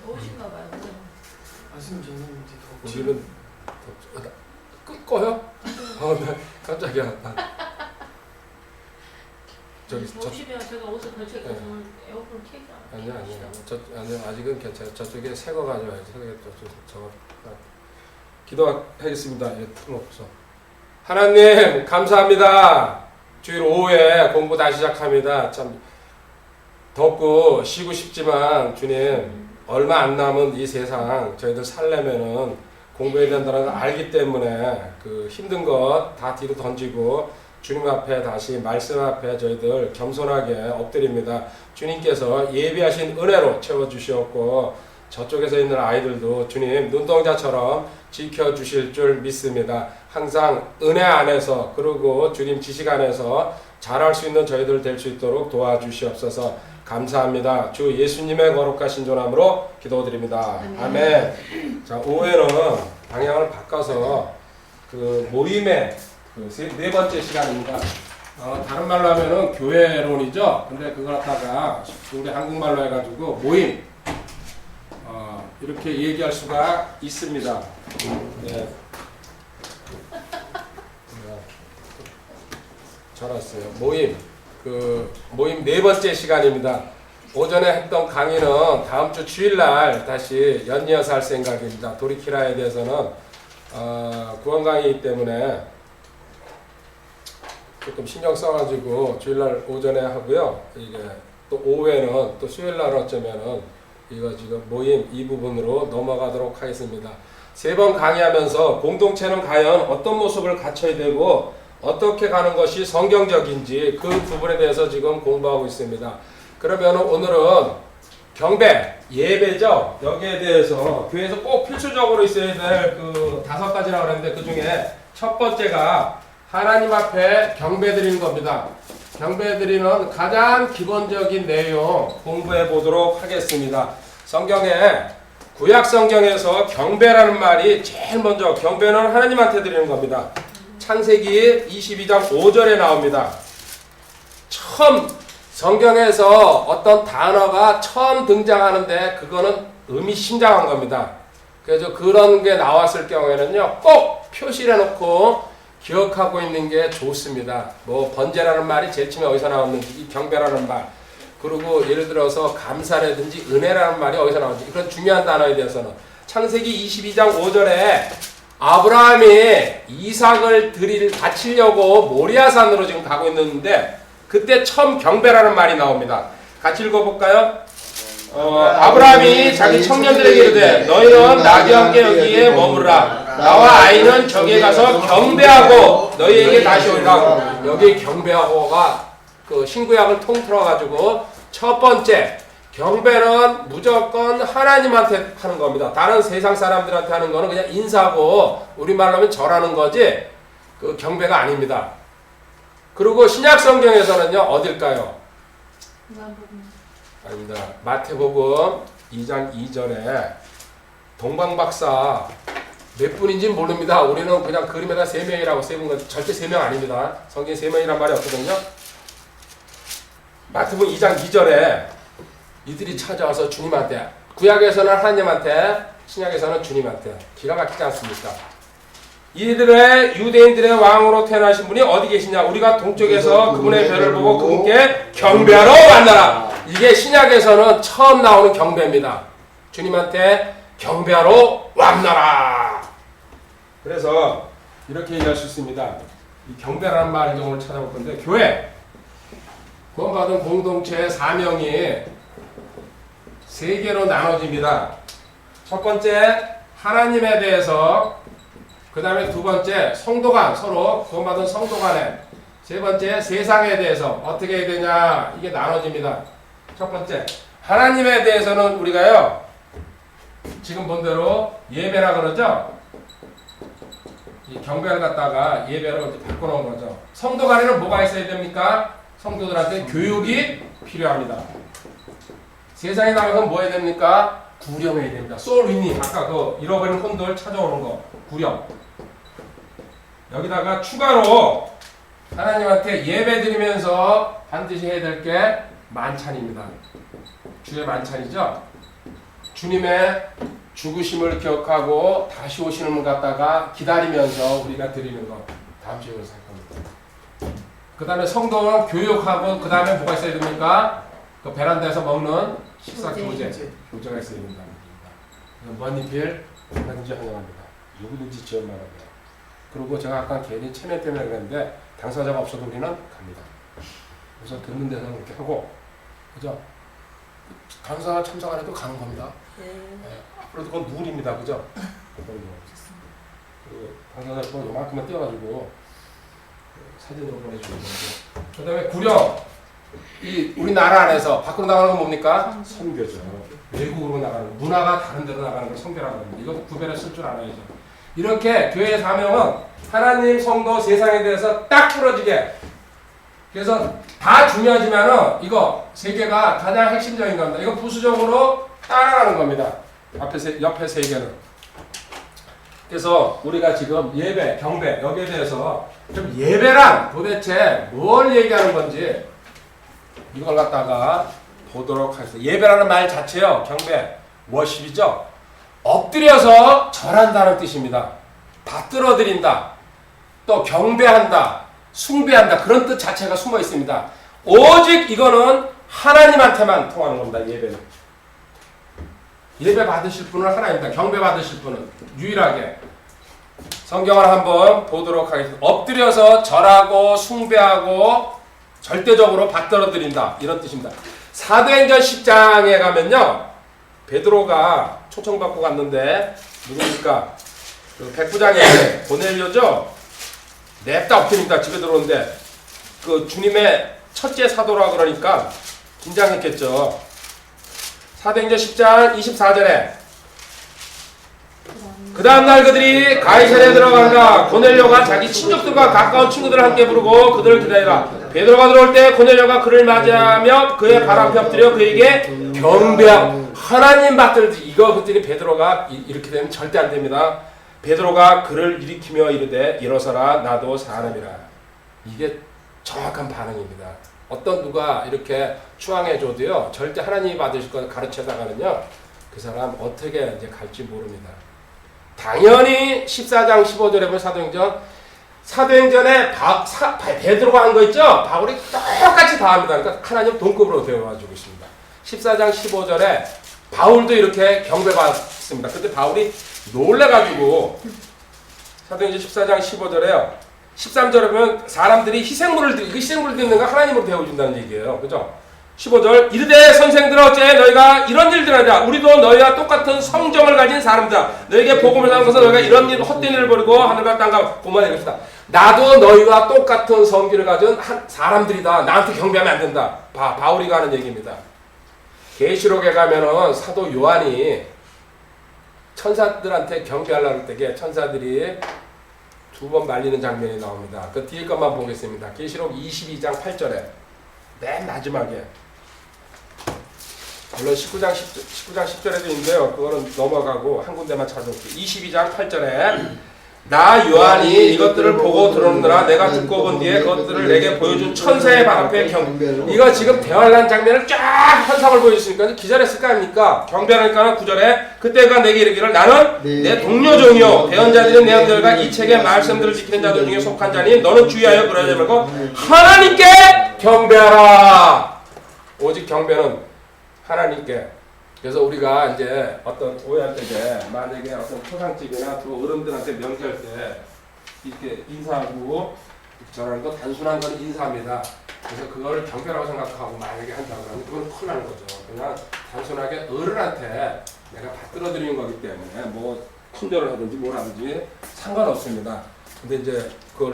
더우신가 봐요. 말씀 전하는데 덥지. 우리는 꺼요? 나 깜짝이야. 저기 더우시면 제가 옷을 걸쳐서 에어컨 켜지 않아요. 아니야 아직은 괜찮아요. 저쪽에 새거 가져와야지. 저거 기도하겠습니다. 예, 틀어없어. 하나님 감사합니다. 주일 오후에 공부 다시 시작합니다. 참 덥고 쉬고 싶지만 주님 얼마 안 남은 이 세상 저희들 살려면은 공부해야 된다는 걸 알기 때문에 그 힘든 것 다 뒤로 던지고 주님 앞에 다시 말씀 앞에 저희들 겸손하게 엎드립니다. 주님께서 예비하신 은혜로 채워주시었고 저쪽에서 있는 아이들도 주님 눈동자처럼 지켜주실 줄 믿습니다. 항상 은혜 안에서 그리고 주님 지식 안에서 잘할 수 있는 저희들 될 수 있도록 도와주시옵소서. 감사합니다. 주 예수님의 거룩하신 존함으로 기도드립니다. 아멘. 자, 오후에는 방향을 바꿔서 그 모임의 네 번째 시간입니다. 다른 말로 하면은 교회론이죠. 근데 그걸 갖다가 우리 한국말로 해가지고 모임 이렇게 얘기할 수가 있습니다. 네. 전화왔어요. 모임 네 번째 시간입니다. 오전에 했던 강의는 다음 주 주일날 다시 연이어서 할 생각입니다. 도리키라에 대해서는 구원 강의이기 때문에 조금 신경 써가지고 주일날 오전에 하고요. 이게 또 오후에는 또 수요일날 어쩌면은 이거 지금 모임 이 부분으로 넘어가도록 하겠습니다. 세 번 강의하면서 공동체는 과연 어떤 모습을 갖춰야 되고 어떻게 가는 것이 성경적인지 그 부분에 대해서 지금 공부하고 있습니다. 그러면 오늘은 경배, 예배죠. 여기에 대해서 교회에서 꼭 필수적으로 있어야 될 그 5가지라고 그랬는데 그 중에 첫 번째가 하나님 앞에 경배 드리는 겁니다. 경배 드리는 가장 기본적인 내용 공부해 보도록 하겠습니다. 성경에 구약 성경에서 경배라는 말이 제일 먼저 경배는 하나님한테 드리는 겁니다. 창세기 22장 5절에 나옵니다. 처음 성경에서 어떤 단어가 처음 등장하는데 그거는 의미심장한 겁니다. 그래서 그런 게 나왔을 경우에는요 꼭 표시를 해놓고 기억하고 있는 게 좋습니다. 뭐 번제라는 말이 제일 처음에 어디서 나왔는지, 이 경배라는 말, 그리고 예를 들어서 감사라든지 은혜라는 말이 어디서 나왔는지 그런 중요한 단어에 대해서는 창세기 22장 5절에 아브라함이 이삭을 바치려고 모리아산으로 지금 가고 있는데 그때 처음 경배라는 말이 나옵니다. 같이 읽어볼까요? 아브라함이 자기 청년들에게 이르되 너희는 나귀와 함께 여기에 머무르라. 나와 아이는 저기에 가서 경배하고 너희에게 다시 오리라. 여기 경배하고가 그 신구약을 통틀어가지고 첫 번째 경배는 무조건 하나님한테 하는 겁니다. 다른 세상 사람들한테 하는 거는 그냥 인사고 우리말로 하면 절하는 거지 그 경배가 아닙니다. 그리고 신약 성경에서는요 어딜까요? 아닙니다. 마태복음 2장 2절에 동방박사 몇 분인지는 모릅니다. 우리는 그냥 그림에다 3명이라고 세운 건 절대 3명 아닙니다. 성경에 3명이란 말이 없거든요. 마태복음 2장 2절에 이들이 찾아와서 주님한테, 구약에서는 하나님한테, 신약에서는 주님한테. 기가 막히지 않습니까? 이들의 유대인들의 왕으로 태어나신 분이 어디 계시냐? 우리가 동쪽에서 그분의 별을 보고 그분께 경배하러 왔나라. 이게 신약에서는 처음 나오는 경배입니다. 주님한테 경배하러 왔나라. 그래서 이렇게 얘기할 수 있습니다. 이 경배라는 말을 오늘 찾아볼 건데 교회, 구원받은 공동체의 사명이 3개로 나눠집니다. 첫 번째 하나님에 대해서, 그 다음에 두 번째 성도 간, 서로 구원받은 성도 간에, 세 번째 세상에 대해서 어떻게 해야 되냐, 이게 나눠집니다. 첫 번째 하나님에 대해서는 우리가요 지금 본 대로 예배라 그러죠. 이 경배를 갖다가 예배로 바꿔놓은 거죠. 성도 간에는 뭐가 있어야 됩니까? 성도들한테 교육이 필요합니다. 세상에 나가서 뭐 해야 됩니까? 구령해야 됩니다. 소울 위닝, 아까 그 잃어버린 혼들 찾아오는 거, 구령. 여기다가 추가로 하나님한테 예배 드리면서 반드시 해야 될 게 만찬입니다. 주의 만찬이죠. 주님의 죽으심을 기억하고 다시 오시는 분 갖다가 기다리면서 우리가 드리는 것 다음 주에 생각합니다. 그 다음에 성도는 교육하고 그 다음에 뭐가 있어야 됩니까? 그 베란다에서 먹는 식사 교제가 있어야 된다. 먼잎일 얼마든지 환영합니다. 누구든지 지원 바랍니다. 그리고 제가 아까 괜히 체면 때문에 그랬는데 당사자가 없어도 우리는 갑니다. 우선 듣는 데서는 그렇게 하고 그죠? 당사자 참석 안 해도 가는 겁니다. 네, 앞으로도 그건 누울입니다. 그죠? 그리고 당사자 또 요만큼만 띄워가지고 사진으로 보내주는 거고. 그 다음에 구령. 이 우리나라 안에서 밖으로 나가는 건 뭡니까? 선교죠. 외국으로 나가는 거. 문화가 다른 데로 나가는 걸 선교라고 합니다. 이것도 구별을 쓸 줄 알아야죠. 이렇게 교회의 사명은 하나님, 성도, 세상에 대해서 딱 부러지게. 그래서 다 중요하지만은 이거 세 개가 가장 핵심적인 겁니다. 이거 부수적으로 따라가는 겁니다. 옆에 세 개는. 그래서 우리가 지금 예배, 경배 여기에 대해서 좀 예배란 도대체 뭘 얘기하는 건지 이걸 갖다가 보도록 하겠습니다. 예배라는 말 자체요. 경배, 워십이죠. 엎드려서 절한다는 뜻입니다. 받들어드린다. 또 경배한다. 숭배한다. 그런 뜻 자체가 숨어 있습니다. 오직 이거는 하나님한테만 통하는 겁니다. 예배는. 예배 받으실 분은 하나님입니다. 경배 받으실 분은 유일하게. 성경을 한번 보도록 하겠습니다. 엎드려서 절하고 숭배하고 절대적으로 받들어드린다. 이런 뜻입니다. 사도행전 10장에 가면요. 베드로가 초청받고 갔는데 누굽니까? 그 백부장이 고넬료죠. 냅다 엎드립니다. 집에 들어오는데 그 주님의 첫째 사도라 그러니까 긴장했겠죠. 사도행전 10장 24절에 그 다음날 그들이 가이사랴에 들어간다. 고넬료가 자기 친족들과 가까운 친구들을 함께 부르고 그들을 기다리라. 베드로가 들어올 때 고넬료가 그를 맞이하며 그의 발 앞에 엎드려 그에게 경배하고 하나님 받들지. 이거 그랬더니 베드로가 이렇게 되면 절대 안 됩니다. 베드로가 그를 일으키며 이르되 일어서라 나도 사람이라. 이게 정확한 반응입니다. 어떤 누가 이렇게 추앙해줘도요 절대 하나님이 받으실 것 가르쳐다가는요 그 사람 어떻게 이제 갈지 모릅니다. 당연히 14장 15절에 보면 사도행전에 베드로가 한 거 있죠? 바울이 똑같이 다 합니다. 그러니까 하나님 동급으로 되어가지고 있습니다. 14장 15절에 바울도 이렇게 경배받습니다. 그때 바울이 놀래가지고 사도행전 14장 15절에요. 13절에 보면 사람들이 희생물을 드리는 거 하나님으로 배워준다는 얘기예요. 그죠? 15절 이르되 선생들아 어째 너희가 이런 일들을 하냐. 우리도 너희와 똑같은 성정을 가진 사람이다. 너희에게 복음을 전하면서 너희가 이런 일 헛된 일을 벌이고 하늘과 땅과 고만해 것이다. 나도 너희와 똑같은 성기를 가진 사람들이다. 나한테 경배하면 안 된다. 바울이가 하는 얘기입니다. 계시록에 가면은 사도 요한이 천사들한테 경배하려고 할 때에 천사들이 두 번 말리는 장면이 나옵니다. 그 뒤에 것만 보겠습니다. 계시록 22장 8절에 맨 마지막에 물론 19장 10절에도 있는데요. 그거는 넘어가고 한 군데만 찾아볼게요. 22장 8절에 나 요한이 이것들을 보고 들었느라 내가 듣고 본 뒤에 그것들을 내게 보여준 천사의 발 앞에 이거 지금 대환란 장면을 쫙 환상을 보여줬으니까 기절했을 거 아닙니까? 경배하니까 9절에 그때가 내게 이르기를 나는 내 동료 종이요 대언자들인 내형들과 이 책의 말씀들을 지키는 자들 중에 속한 자니 너는 주의하여 그러지 말고 하나님께 경배하라. 오직 경배는 하나님께. 그래서 우리가 이제 어떤 오해할 때 만약에 어떤 초상집이나 또 어른들한테 명절 때 이렇게 인사하고 저라는 거 단순한 건 인사입니다. 그래서 그걸 경배라고 생각하고 만약에 한다고 하면 그건 큰일 나는 거죠. 그냥 단순하게 어른한테 내가 받들어 드리는 거기 때문에 뭐 친절을 하든지 뭘 하든지 상관없습니다. 근데 이제 그걸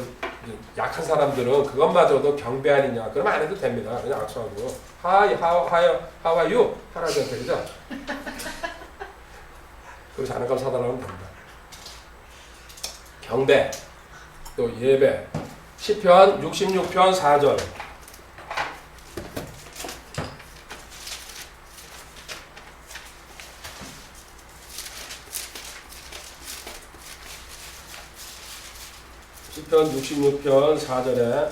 약한 사람들은 그것마저도 경배 아니냐 그러면 안 해도 됩니다. 그냥 악수하고 Hi, how are you? 하라고 해도 되죠? 그렇지 않은 걸 사달라면 됩니다. 경배, 또 예배, 시편 66편 4절. 시편 66편 4절에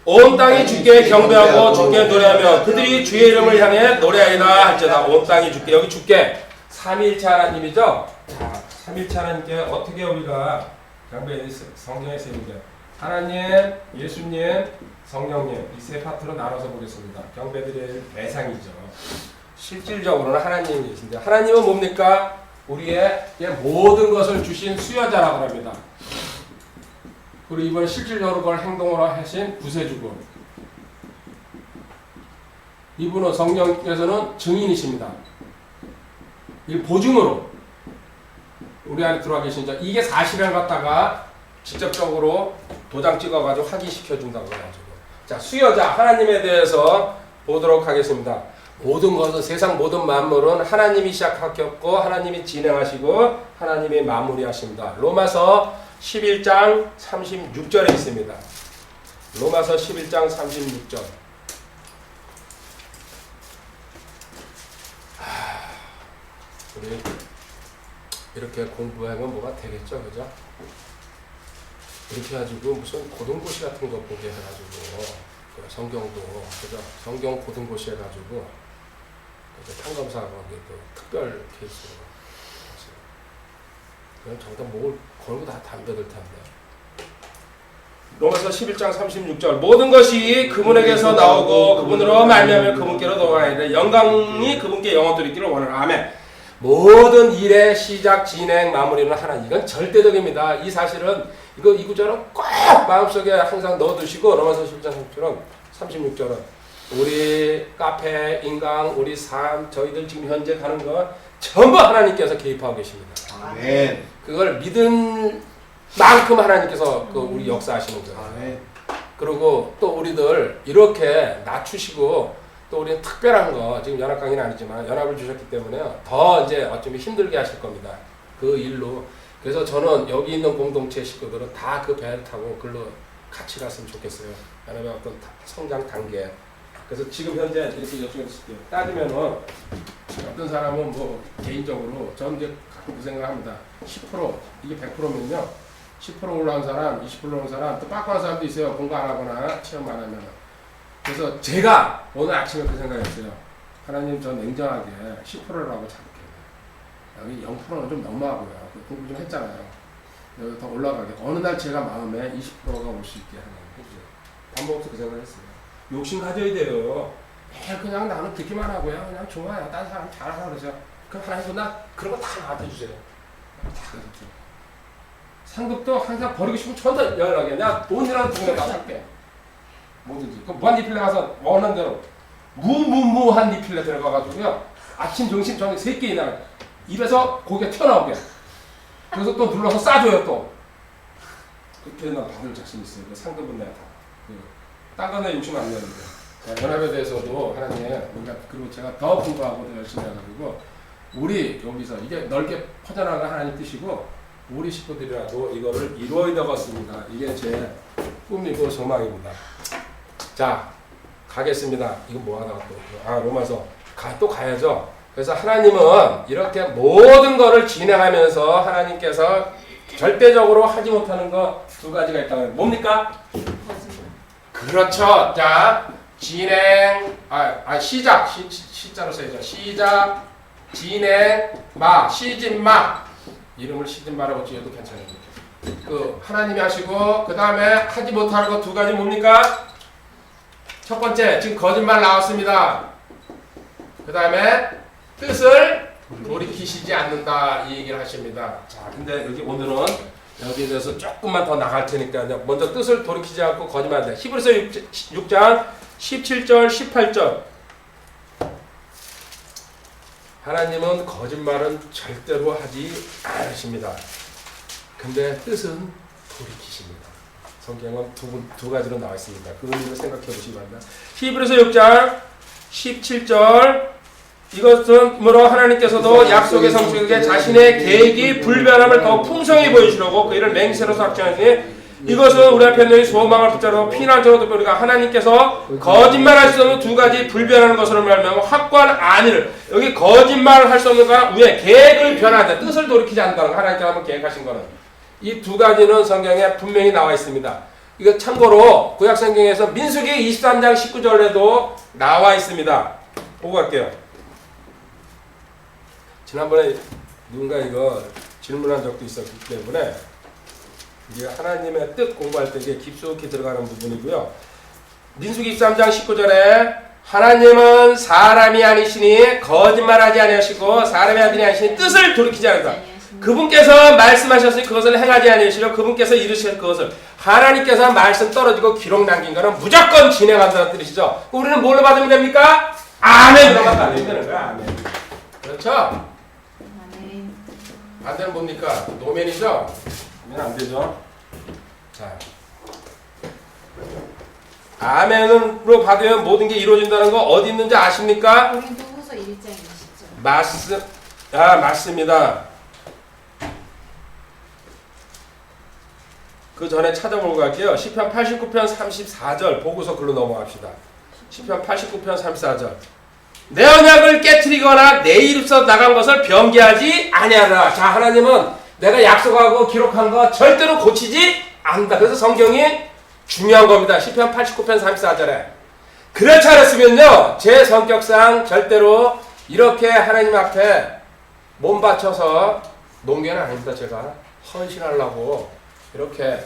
온 땅이 주께 경배하고 주께 노래하며 그들이 주의 이름을 향해 노래하리라 할지어다. 온 땅이 주께, 여기 주께 삼위일체 하나님이죠. 자, 삼위일체 하나님께 어떻게 우리가 경배 성경에서 이제 하나님, 예수님, 성령님 이 세 파트로 나눠서 보겠습니다. 경배드릴 대상이죠. 실질적으로는 하나님이신데 하나님은 뭡니까? 우리의 모든 것을 주신 수여자라고 합니다. 그리고 이번 실질적으로 그걸 행동으로 하신 구세주고 이분은 성령께서는 증인이십니다. 이 보증으로 우리 안에 들어와 계신 자 이게 사실을 갖다가 직접적으로 도장 찍어가지고 확인시켜 준다고 해가지고 자 수여자 하나님에 대해서 보도록 하겠습니다. 모든 것은 세상 모든 만물은 하나님이 시작하셨고 하나님이 진행하시고 하나님이 마무리하십니다. 로마서 11장 36절에 있습니다. 로마서 11장 36절. 우리 이렇게 공부하면 뭐가 되겠죠, 그죠? 이렇게 해가지고 무슨 고등고시 같은 거 보게 해가지고 성경도 그죠? 성경 고등고시 해가지고 판검사하고 또 특별 케이스로 그럼 정답 뭘 걸고 다 담배들 텐데. 로마서 11장 36절 모든 것이 그분에게서 나오고 그분으로 말미암아 그분께로 돌아가니 영광이 그분께 영원토록 있기를 원하노라. 아멘. 모든 일의 시작, 진행, 마무리는 하나님. 이건 절대적입니다. 이 사실은 이 구절은 꼭 마음속에 항상 넣어두시고 로마서 11장 36절은 우리 카페, 인강, 우리 삶, 저희들 지금 현재 가는 건 전부 하나님께서 개입하고 계십니다. 아멘. 그걸 믿은 만큼 하나님께서 우리 역사하시는 거예요. 아멘. 그리고 또 우리들 이렇게 낮추시고 또 우리는 특별한 거 지금 연합 강의는 아니지만 연합을 주셨기 때문에 더 이제 어쩌면 힘들게 하실 겁니다. 그 일로. 그래서 저는 여기 있는 공동체 식구들은 다 그 배를 타고 글로 같이 갔으면 좋겠어요. 연합의 어떤 성장 단계. 그래서 지금 현재 이렇게 여쭤볼게요. 따지면은 어떤 사람은 뭐 개인적으로 저는 이제 가끔 그 생각합니다. 10% 이게 100%면요. 10% 올라온 사람, 20% 올라온 사람, 또 빡빡한 사람도 있어요. 공부 안 하거나 체험 안 하면. 그래서 제가 오늘 아침에 그 생각했어요. 하나님 저 냉정하게 10%라고 잡을게요. 여기 0%는 좀 너무하고요. 공부 좀 했잖아요. 여기 더 올라가게. 어느 날 제가 마음에 20%가 올 수 있게 하나님 해주세요. 밥 먹어서 그 생각을 했어요. 욕심 가져야 돼요. 그냥 나는 듣기만 하고요. 그냥 좋아요. 다른 사람 잘하라 그러죠. 그럼 하나님 나 그런 거 다 나한테 주세요. 다 그렇죠. 상급도 항상 버리고 싶으면 저한테 연락해. 내가 돈이라도 주면 다 살게. 뭐든지. 그 무한리필에 가서 원하는 대로 무한 리필에 들어가가지고요. 아침, 점심, 저녁 3끼 입에서 고기가 튀어나오게. 그래서 또 눌러서 싸줘요 또. 그렇게 나 받을 자신 있어요. 그 상급은 내가 다. 딴 거는 욕심 안 내는데. 연합에 대해서도 하나님 우리가 그리고 제가 더 공부하고 더 열심히 해가지고 우리 여기서 이게 넓게 퍼져나가는 하나님 뜻이고 우리 식구들이라도 이거를 이루어야 되겠습니다. 이게 제 꿈이고 소망입니다. 자 가겠습니다. 이거 뭐 하다가 또 로마서 또 가야죠. 그래서 하나님은 이렇게 모든 것을 진행하면서 하나님께서 절대적으로 하지 못하는 거 2가지가 있다면 뭡니까? 그렇죠. 자 진행 시작 시자로 써야죠. 시작 진행 시진마 이름을 시진마라고 지어도 괜찮아요. 그 하나님이 하시고 그 다음에 하지 못하는 거 2가지 뭡니까? 첫 번째 지금 거짓말 나왔습니다. 그 다음에 뜻을 돌이키시지 않는다 이 얘기를 하십니다. 자 근데 여기 오늘은 여기에 대해서 조금만 더 나갈 테니까 먼저 뜻을 돌이키지 않고 거짓말한다. 히브리서 6장 17절 18절 하나님은 거짓말은 절대로 하지 않으십니다. 근데 뜻은 돌이키십니다. 성경은 두 가지로 나와 있습니다. 그 의미를 생각해 보시기 바랍니다. 히브리서 6장 17절 이것은으로 하나님께서도 약속의 성취에게 자신의 계획이 불변함을 더 풍성히 보여주려고 그 일을 맹세로서 확정하시니 이것은 우리 앞에 있는 소망을 붙잡고 피난처로도 우리가 하나님께서 거짓말할 수 없는 2가지 불변하는 것으로 말하면 확고한 안위를 여기 거짓말을 할 수 없는 거 위에 계획을 변하자 뜻을 돌이키지 않는다는 거 하나님께서 한번 계획하신 거는 이 2가지는 성경에 분명히 나와 있습니다. 이거 참고로 구약성경에서 민수기 23장 19절에도 나와 있습니다. 보고 갈게요. 지난번에 누군가 이거 질문한 적도 있었기 때문에 이게 하나님의 뜻 공부할 때 이게 깊숙이 들어가는 부분이고요. 민수기 13장 19절에 하나님은 사람이 아니시니 거짓말하지 아니하시고 사람의 아들이 아니시니 뜻을 돌이키지 않는다. 그분께서 말씀하셨으니 그것을 행하지 아니하시려 그분께서 이루실 그것을 하나님께서 말씀 떨어지고 기록 남긴 거는 무조건 진행한다는 뜻이죠. 우리는 뭘로 받으면 됩니까? 아멘으로만 받으면 되는 거야. 아멘. 그렇죠? 아멘. 반대는 뭡니까? 노멘이죠? 노멘 안 되죠? 자, 아멘으로 받으면 모든 게 이루어진다는 거 어디 있는지 아십니까? 고린도후서 1장 20절. 맞습니다. 그 전에 찾아보고 갈게요. 시편 89편 34절 보고서 글로 넘어갑시다. 시편 89편 34절. 내 언약을 깨트리거나 내 이름써 나간 것을 변개하지 아니하라. 자, 하나님은 내가 약속하고 기록한 거 절대로 고치지 않는다. 그래서 성경이 중요한 겁니다. 시편 89편 34절에. 그렇지 않았으면요, 제 성격상 절대로 이렇게 하나님 앞에 몸 바쳐서 농계는 아닙니다. 제가 헌신하려고 이렇게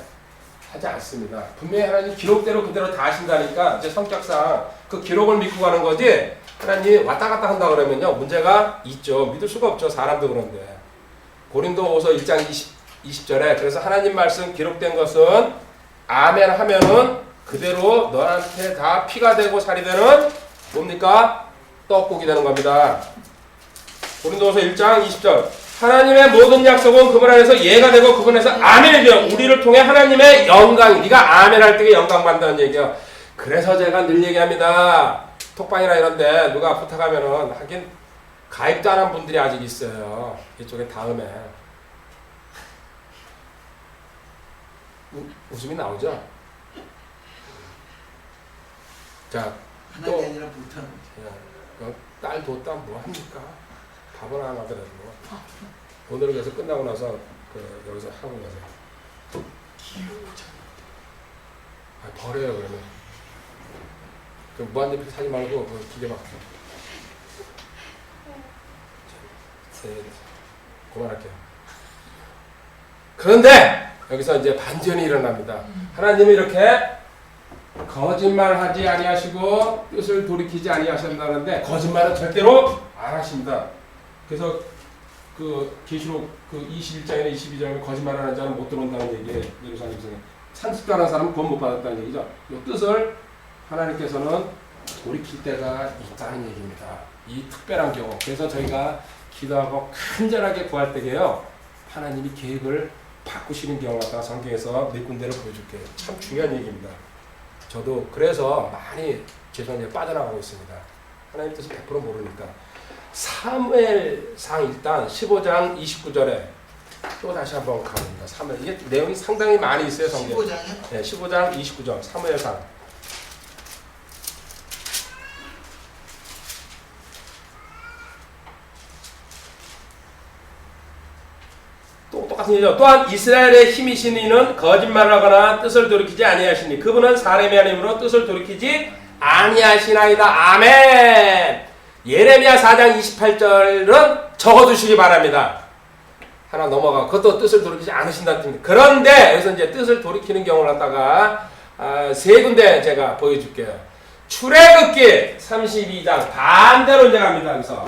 하지 않습니다. 분명히 하나님 기록대로 그대로 다 하신다니까 제 성격상 그 기록을 믿고 가는 거지, 하나님 왔다 갔다 한다 그러면요 문제가 있죠. 믿을 수가 없죠. 사람도 그런데. 고린도후서 1장 20절에 그래서 하나님 말씀 기록된 것은 아멘 하면은 그대로 너한테 다 피가 되고 살이 되는 뭡니까? 떡국이 되는 겁니다. 고린도후서 1장 20절. 하나님의 모든 약속은 그분 안에서 예가 되고 그분 안에서 아멘이 되어 우리를 통해 하나님의 영광, 네가 아멘 할 때 영광 받는다는 얘기예요. 그래서 제가 늘 얘기합니다. 톡방이나 이런데 누가 부탁하면은 하긴 가입도 안 한 분들이 아직 있어요. 이쪽에 다음에 웃음이 나오죠? 자, 하나님 아니라 못하는 딸 뒀다 뭐 합니까? 밥은 안 하더라도 오늘은 그래서 끝나고 나서 여기서 하고 가세요. 버려요 그러면. 그 무한대표 사지 말고 기계 막. 그만할게요. 그런데 여기서 이제 반전이 일어납니다. 하나님이 이렇게 거짓말하지 아니하시고 뜻을 돌이키지 아니하신다는데 거짓말은 절대로 안 하십니다. 그래서 그 계시록 그 21장이나 22장에 거짓말하는 자는 못 들어온다는 얘기에 예루살렘에서 산습하는 사람은 구원 못 받았다는 얘기죠. 이 뜻을 하나님께서는 돌이킬 때가 있다는 얘기입니다. 이 특별한 경우. 그래서 저희가 기도하고 간절하게 구할 때에요, 하나님이 계획을 바꾸시는 경우 갖다가 성경에서 몇 군데를 보여줄게요. 참 중요한 얘기입니다. 저도 그래서 많이 죄송한데 빠져나가고 있습니다. 하나님 뜻을 100% 모르니까. 사무엘상 일단 15장 29절에 또 다시 한번 가봅니다. 사무엘. 이게 내용이 상당히 많이 있어요, 성경. 15장이요? 네, 15장 29절 사무엘상. 똑같은 얘기죠. 또한 이스라엘의 힘이신 이는 거짓말하거나 뜻을 돌이키지 아니하시니 그분은 사람이 아니므로 뜻을 돌이키지 아니하시나이다. 아멘. 예레미야 4장 28절은 적어두시기 바랍니다. 하나 넘어가. 그것도 뜻을 돌이키지 않으신다는 뜻입니다. 그런데 여기서 이제 뜻을 돌이키는 경우를 갖다가 세 군데 제가 보여줄게요. 출애굽기 32장 반대로 이제 갑니다. 여기서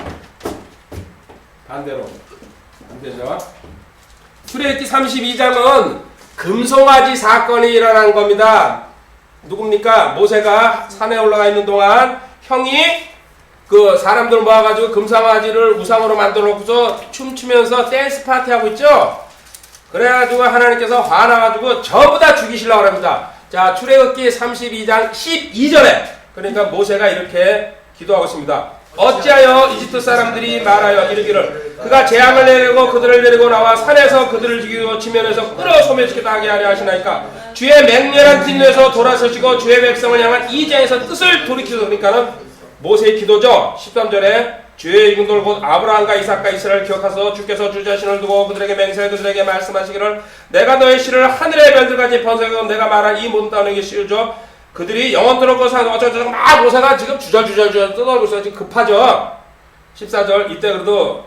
반대로 안 되죠. 출애굽기 32장은 금송아지 사건이 일어난 겁니다. 누굽니까? 모세가 산에 올라가 있는 동안 형이 그 사람들 모아가지고 금송아지를 우상으로 만들어 놓고서 춤추면서 댄스 파티 하고 있죠? 그래가지고 하나님께서 화나가지고 전부 다 죽이시려고 합니다. 자, 출애굽기 32장 12절에 그러니까 모세가 이렇게 기도하고 있습니다. 어찌하여 이집트 사람들이 말하여 이르기를 그가 재앙을 내리고 그들을 데리고 나와 산에서 그들을 죽이고 지면에서 끌어 소멸시키다 하게 하려 하시나이까. 주의 맹렬한 진노에서 돌아서시고 주의 백성을 향한 이장에서 뜻을 돌이키소서. 그러니까는 모세의 기도죠. 13절에 주의 이름들 곧 아브라함과 이삭과 이스라엘을 기억하소. 주께서 주 자신을 두고 그들에게 맹세해 그들에게 말씀하시기를 내가 너의 씨를 하늘의 별들까지 번성하고 내가 말한 이 모든 땅에게 씌우죠. 그들이 영원토록 그 산을 어쩌고저쩌고 막 모세가 지금 주절주절 떠들고 있어요. 지금 급하죠. 14절 이때 그래도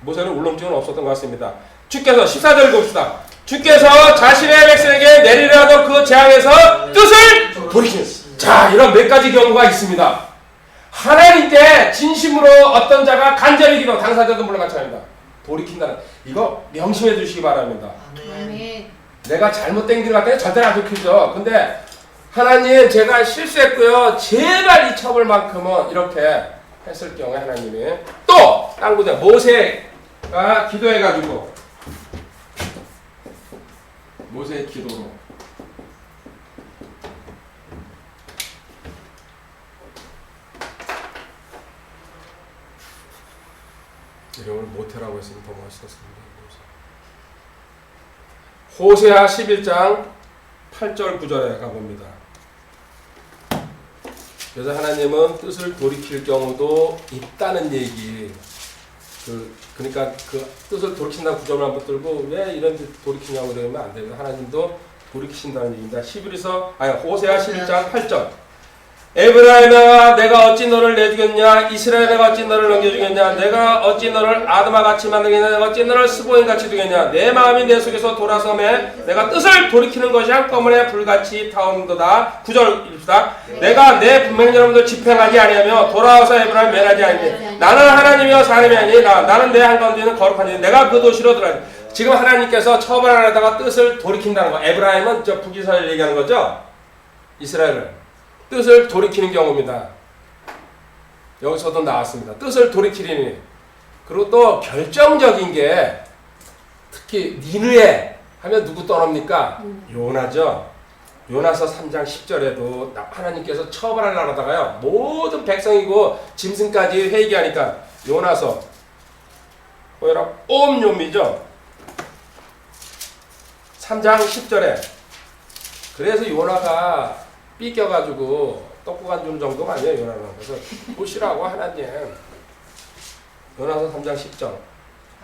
모세는 울렁증은 없었던 것 같습니다. 주께서 14절 봅시다. 주께서 자신의 백성에게 내리려 하던 그 재앙에서 뜻을 돌이키는. 자, 이런 몇 가지 경우가 있습니다. 하나님께 진심으로 어떤 자가 간절히 기도, 당사자도 물론 마찬가지입니다. 돌이킨다는 이거 명심해 주시기 바랍니다. 아멘. 내가 잘못된 길을 갔더니 절대로 안 돌이키죠. 근데 하나님 제가 실수했고요. 제발 이 처벌만큼은 이렇게 했을 경우에 하나님이 또 딴 곳에 모세가 기도해가지고 모세의 기도로 이름을 모태라고 했으면 더 멋있었습니다. 호세아 11장 8절 9절에 가봅니다. 그래서 하나님은 뜻을 돌이킬 경우도 있다는 얘기. 그러니까 그 뜻을 돌이킨다는 구절을 한번 들고 왜 이런 데 돌이키냐고 그러면 안 됩니다. 하나님도 돌이키신다는 얘기입니다. 호세아 11장 8절. 에브라임아 내가 어찌 너를 내주겠냐? 이스라엘 내가 어찌 너를 넘겨주겠냐? 내가 어찌 너를 아드마 같이 만들겠냐? 내가 어찌 너를 스보인 같이 두겠냐? 내 마음이 내 속에서 돌아서매 내가 뜻을 돌이키는 것이 한꺼번에 불같이 타온도다. 9절 읽읍시다. 내가 내 분명히 여러분들 집행하지 아니하며 돌아와서 에브라임 멸하지 아니하니 나는 하나님이여 사람이 아니라 나는 내 한가운데 있는 거룩한 자 내가 그 도시로 들어가니. 지금 하나님께서 처벌 안 하다가 뜻을 돌이킨다는 거. 에브라임은 저 북이스라엘 얘기하는 거죠. 이스라엘을 뜻을 돌이키는 경우입니다. 여기서도 나왔습니다. 뜻을 돌이키리니. 그리고 또 결정적인 게 특히 니느에 하면 누구 떠납니까? 요나죠. 요나서 3장 10절에도 하나님께서 처벌하려고 하다가요. 모든 백성이고 짐승까지 회개하니까 요나서 뭐라 옴뇸이죠. 3장 10절에 그래서 요나가 삐껴가지고 떡국 안 준 정도가 아니에요. 요나는. 그래서 보시라고 하나님. 요나서 3장 10절.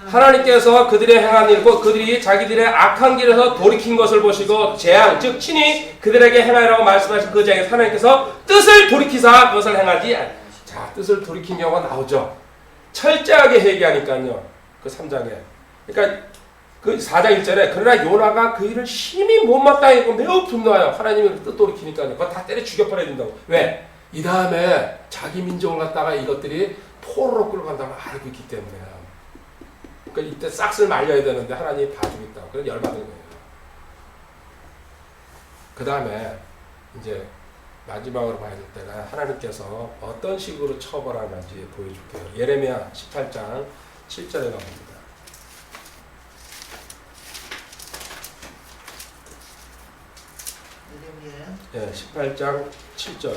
하나님께서 그들의 행한 일고 그들이 자기들의 악한 길에서 돌이킨 것을 보시고 재앙 즉 친히 그들에게 행하라고 말씀하신 그 재앙에서 하나님께서 뜻을 돌이키사 그것을 행하지. 자, 뜻을 돌이킨 경우가 나오죠. 철저하게 회개하니까요. 그 3장에. 그러니까 그 4장 1절에 그러나 요나가 그 일을 심히 못마땅했고 매우 분노하여 하나님을 뜻 돌이키니까요. 그거 다 때려 죽여버려야 된다고. 왜? 이 다음에 자기 민족을 갖다가 이것들이 포로로 끌어간다고 알고 있기 때문에. 그러니까 이때 싹쓸 말려야 되는데 하나님이 봐주겠다고. 그래서 열받은 거예요. 그 다음에 이제 마지막으로 봐야 될 때가 하나님께서 어떤 식으로 처벌하는지 보여줄게요. 예레미야 18장 7절에 나옵니다. 예, 18장 7절.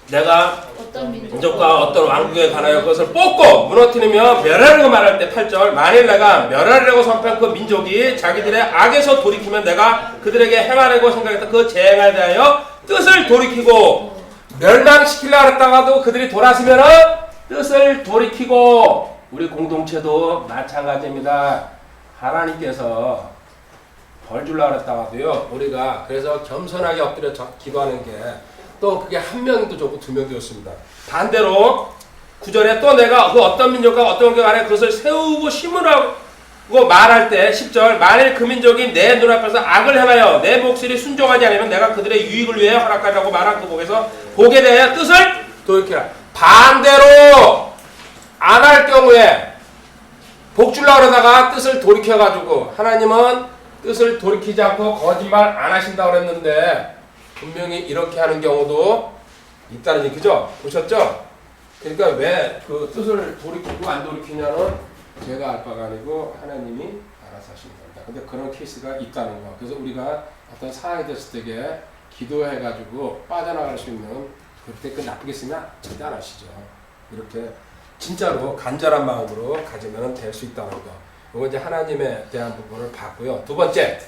내가 어떤 민족과 어떤 왕국에 관하여 그것을 뽑고 무너뜨리며 멸하려고 말할 때 8절. 만일 내가 멸하려고 선포한 그 민족이 자기들의 악에서 돌이키면 내가 그들에게 행하려고 생각했던 그 재앙에 대하여 뜻을 돌이키고 멸망시키려고 했다가도 그들이 돌아서면 뜻을 돌이키고. 우리 공동체도 마찬가지입니다. 하나님께서 벌 주려고 했다가도요. 우리가 그래서 겸손하게 엎드려 기도하는 게 또 그게 한 명도 좋고 두 명도 좋습니다. 반대로 9절에 또 내가 그 어떤 민족과 어떤 경 안에 그것을 세우고 심으라고 말할 때 10절 만일 그 민족이 내 눈앞에서 악을 행하여 내 목소리 순종하지 않으면 내가 그들의 유익을 위해 허락하라고 말한 그 복에서 복에 대하여 뜻을 돌이키라. 반대로 안 할 경우에 복 주려고 그러다가 뜻을 돌이켜가지고 하나님은 뜻을 돌이키지 않고 거짓말 안 하신다고 그랬는데 분명히 이렇게 하는 경우도 있다는 얘기죠. 보셨죠? 그러니까 왜 그 뜻을 돌이키고 안 돌이키냐는 제가 알 바가 아니고 하나님이 알아서 하시는 겁니다. 근데 그런 케이스가 있다는 거. 그래서 우리가 어떤 상황이 됐을 때에 기도해가지고 빠져나갈 수 있는 그때 그 나쁘게 쓰면 절대 안 하시죠. 이렇게 진짜로 간절한 마음으로 가지면 될 수 있다는 거. 이거 이제 하나님에 대한 부분을 봤고요. 두 번째.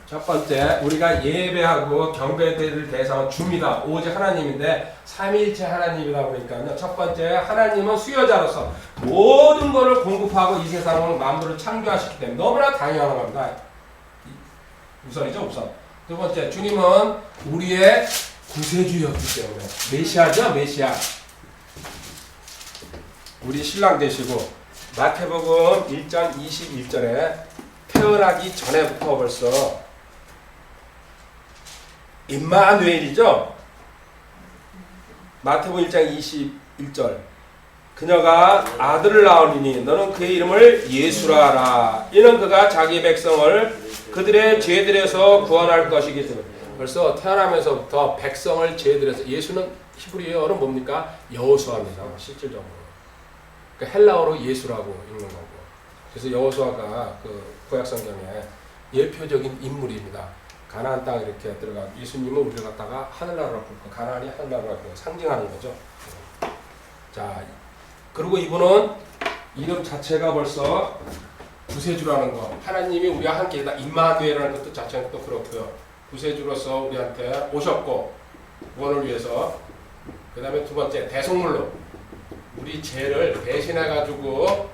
첫 번째, 우리가 예배하고 경배드릴 대상은 주입니다. 오직 하나님인데 삼위일체 하나님이다 보니까요. 첫 번째, 하나님은 수요자로서 모든 것을 공급하고 이 세상을 만물을 창조하셨기 때문에 너무나 당연한 겁니다. 우선이죠, 우선. 두 번째, 주님은 우리의 구세주였기 때문에. 메시아죠, 메시아. 우리 신랑 되시고, 마태복음 1장 21절에 태어나기 전에부터 벌써 임마누엘이죠. 마태복음 1장 21절. 그녀가 아들을 낳으리니 너는 그의 이름을 예수라 하라. 이는 그가 자기 백성을 그들의 죄들에서 구원할 것이기 때문에. 벌써 태어나면서부터 백성을 죄들에서. 예수는 히브리어로 뭡니까? 여호수아입니다. 실질적으로. 그러니까 헬라어로 예수라고 읽는 거고. 그래서 여호수아가 그 구약 성경에 예표적인 인물입니다. 가나안 땅 이렇게 들어가. 예수님은 우리를 갖다가 하늘나라로 부르고 가나안이 하늘나라로 상징하는 거죠. 자, 그리고 이분은 이름 자체가 벌써 구세주라는 거. 하나님이 우리와 함께 있다. 임마누엘이라는 것도 자체는 또 그렇고요. 구세주로서 우리한테 오셨고 구원을 위해서. 그 다음에 두 번째, 대속물로 우리 죄를 대신해가지고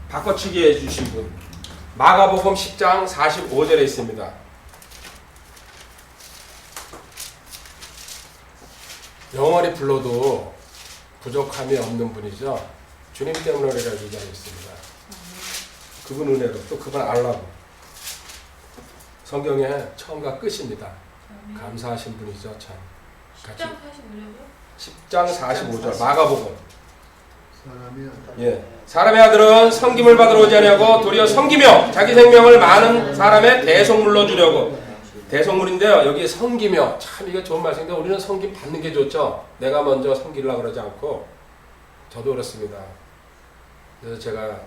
바꿔치기 해주신 분. 마가복음 10장 45절에 있습니다. 영원히 불러도 부족함이 없는 분이죠. 주님 때문이라고 얘기하겠습니다. 그분 은혜로 또 그분 알라고. 성경의 처음과 끝입니다. 감사하신 분이죠. 참. 10장 45절이요? 10장 45절 마가복음. 사람의 아들은 섬김을 받으러 오지 아니하고 도리어 섬기며 자기 생명을 많은 사람의 대속물로 주려고. 대속물인데요. 여기 섬기며. 참 이게 좋은 말씀인데 우리는 섬김 받는 게 좋죠. 내가 먼저 섬기려고 그러지 않고. 저도 그렇습니다. 그래서 제가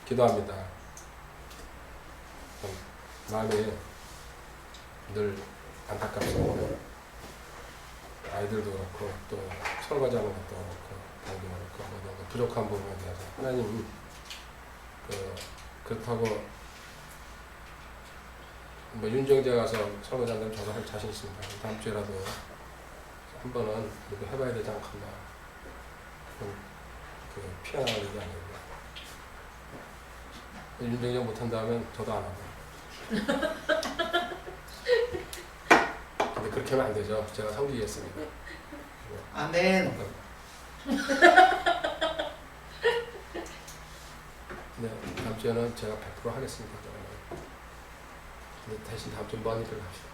기도합니다. 마음이 늘 안타깝습니다. 아이들도 그렇고 또 설거지하는 것도 그렇고 방도 그렇고 부족한 부분에 대해서 하나님 그렇다고 뭐 윤정재 가서 설거지한다면 저도 할 자신 있습니다. 다음 주에라도 한 번은 이렇게 해봐야 되지 않겠나. 피어나는 게 아닙니다. 윤정재 못한다면 저도 안 합니다. 근데 그렇게 하면 안 되죠. 제가 섬기겠습니다. 아멘. 네, 다음 주에는 제가 100% 하겠습니다. 근데 대신 다음 주에 먼 일을 합시다.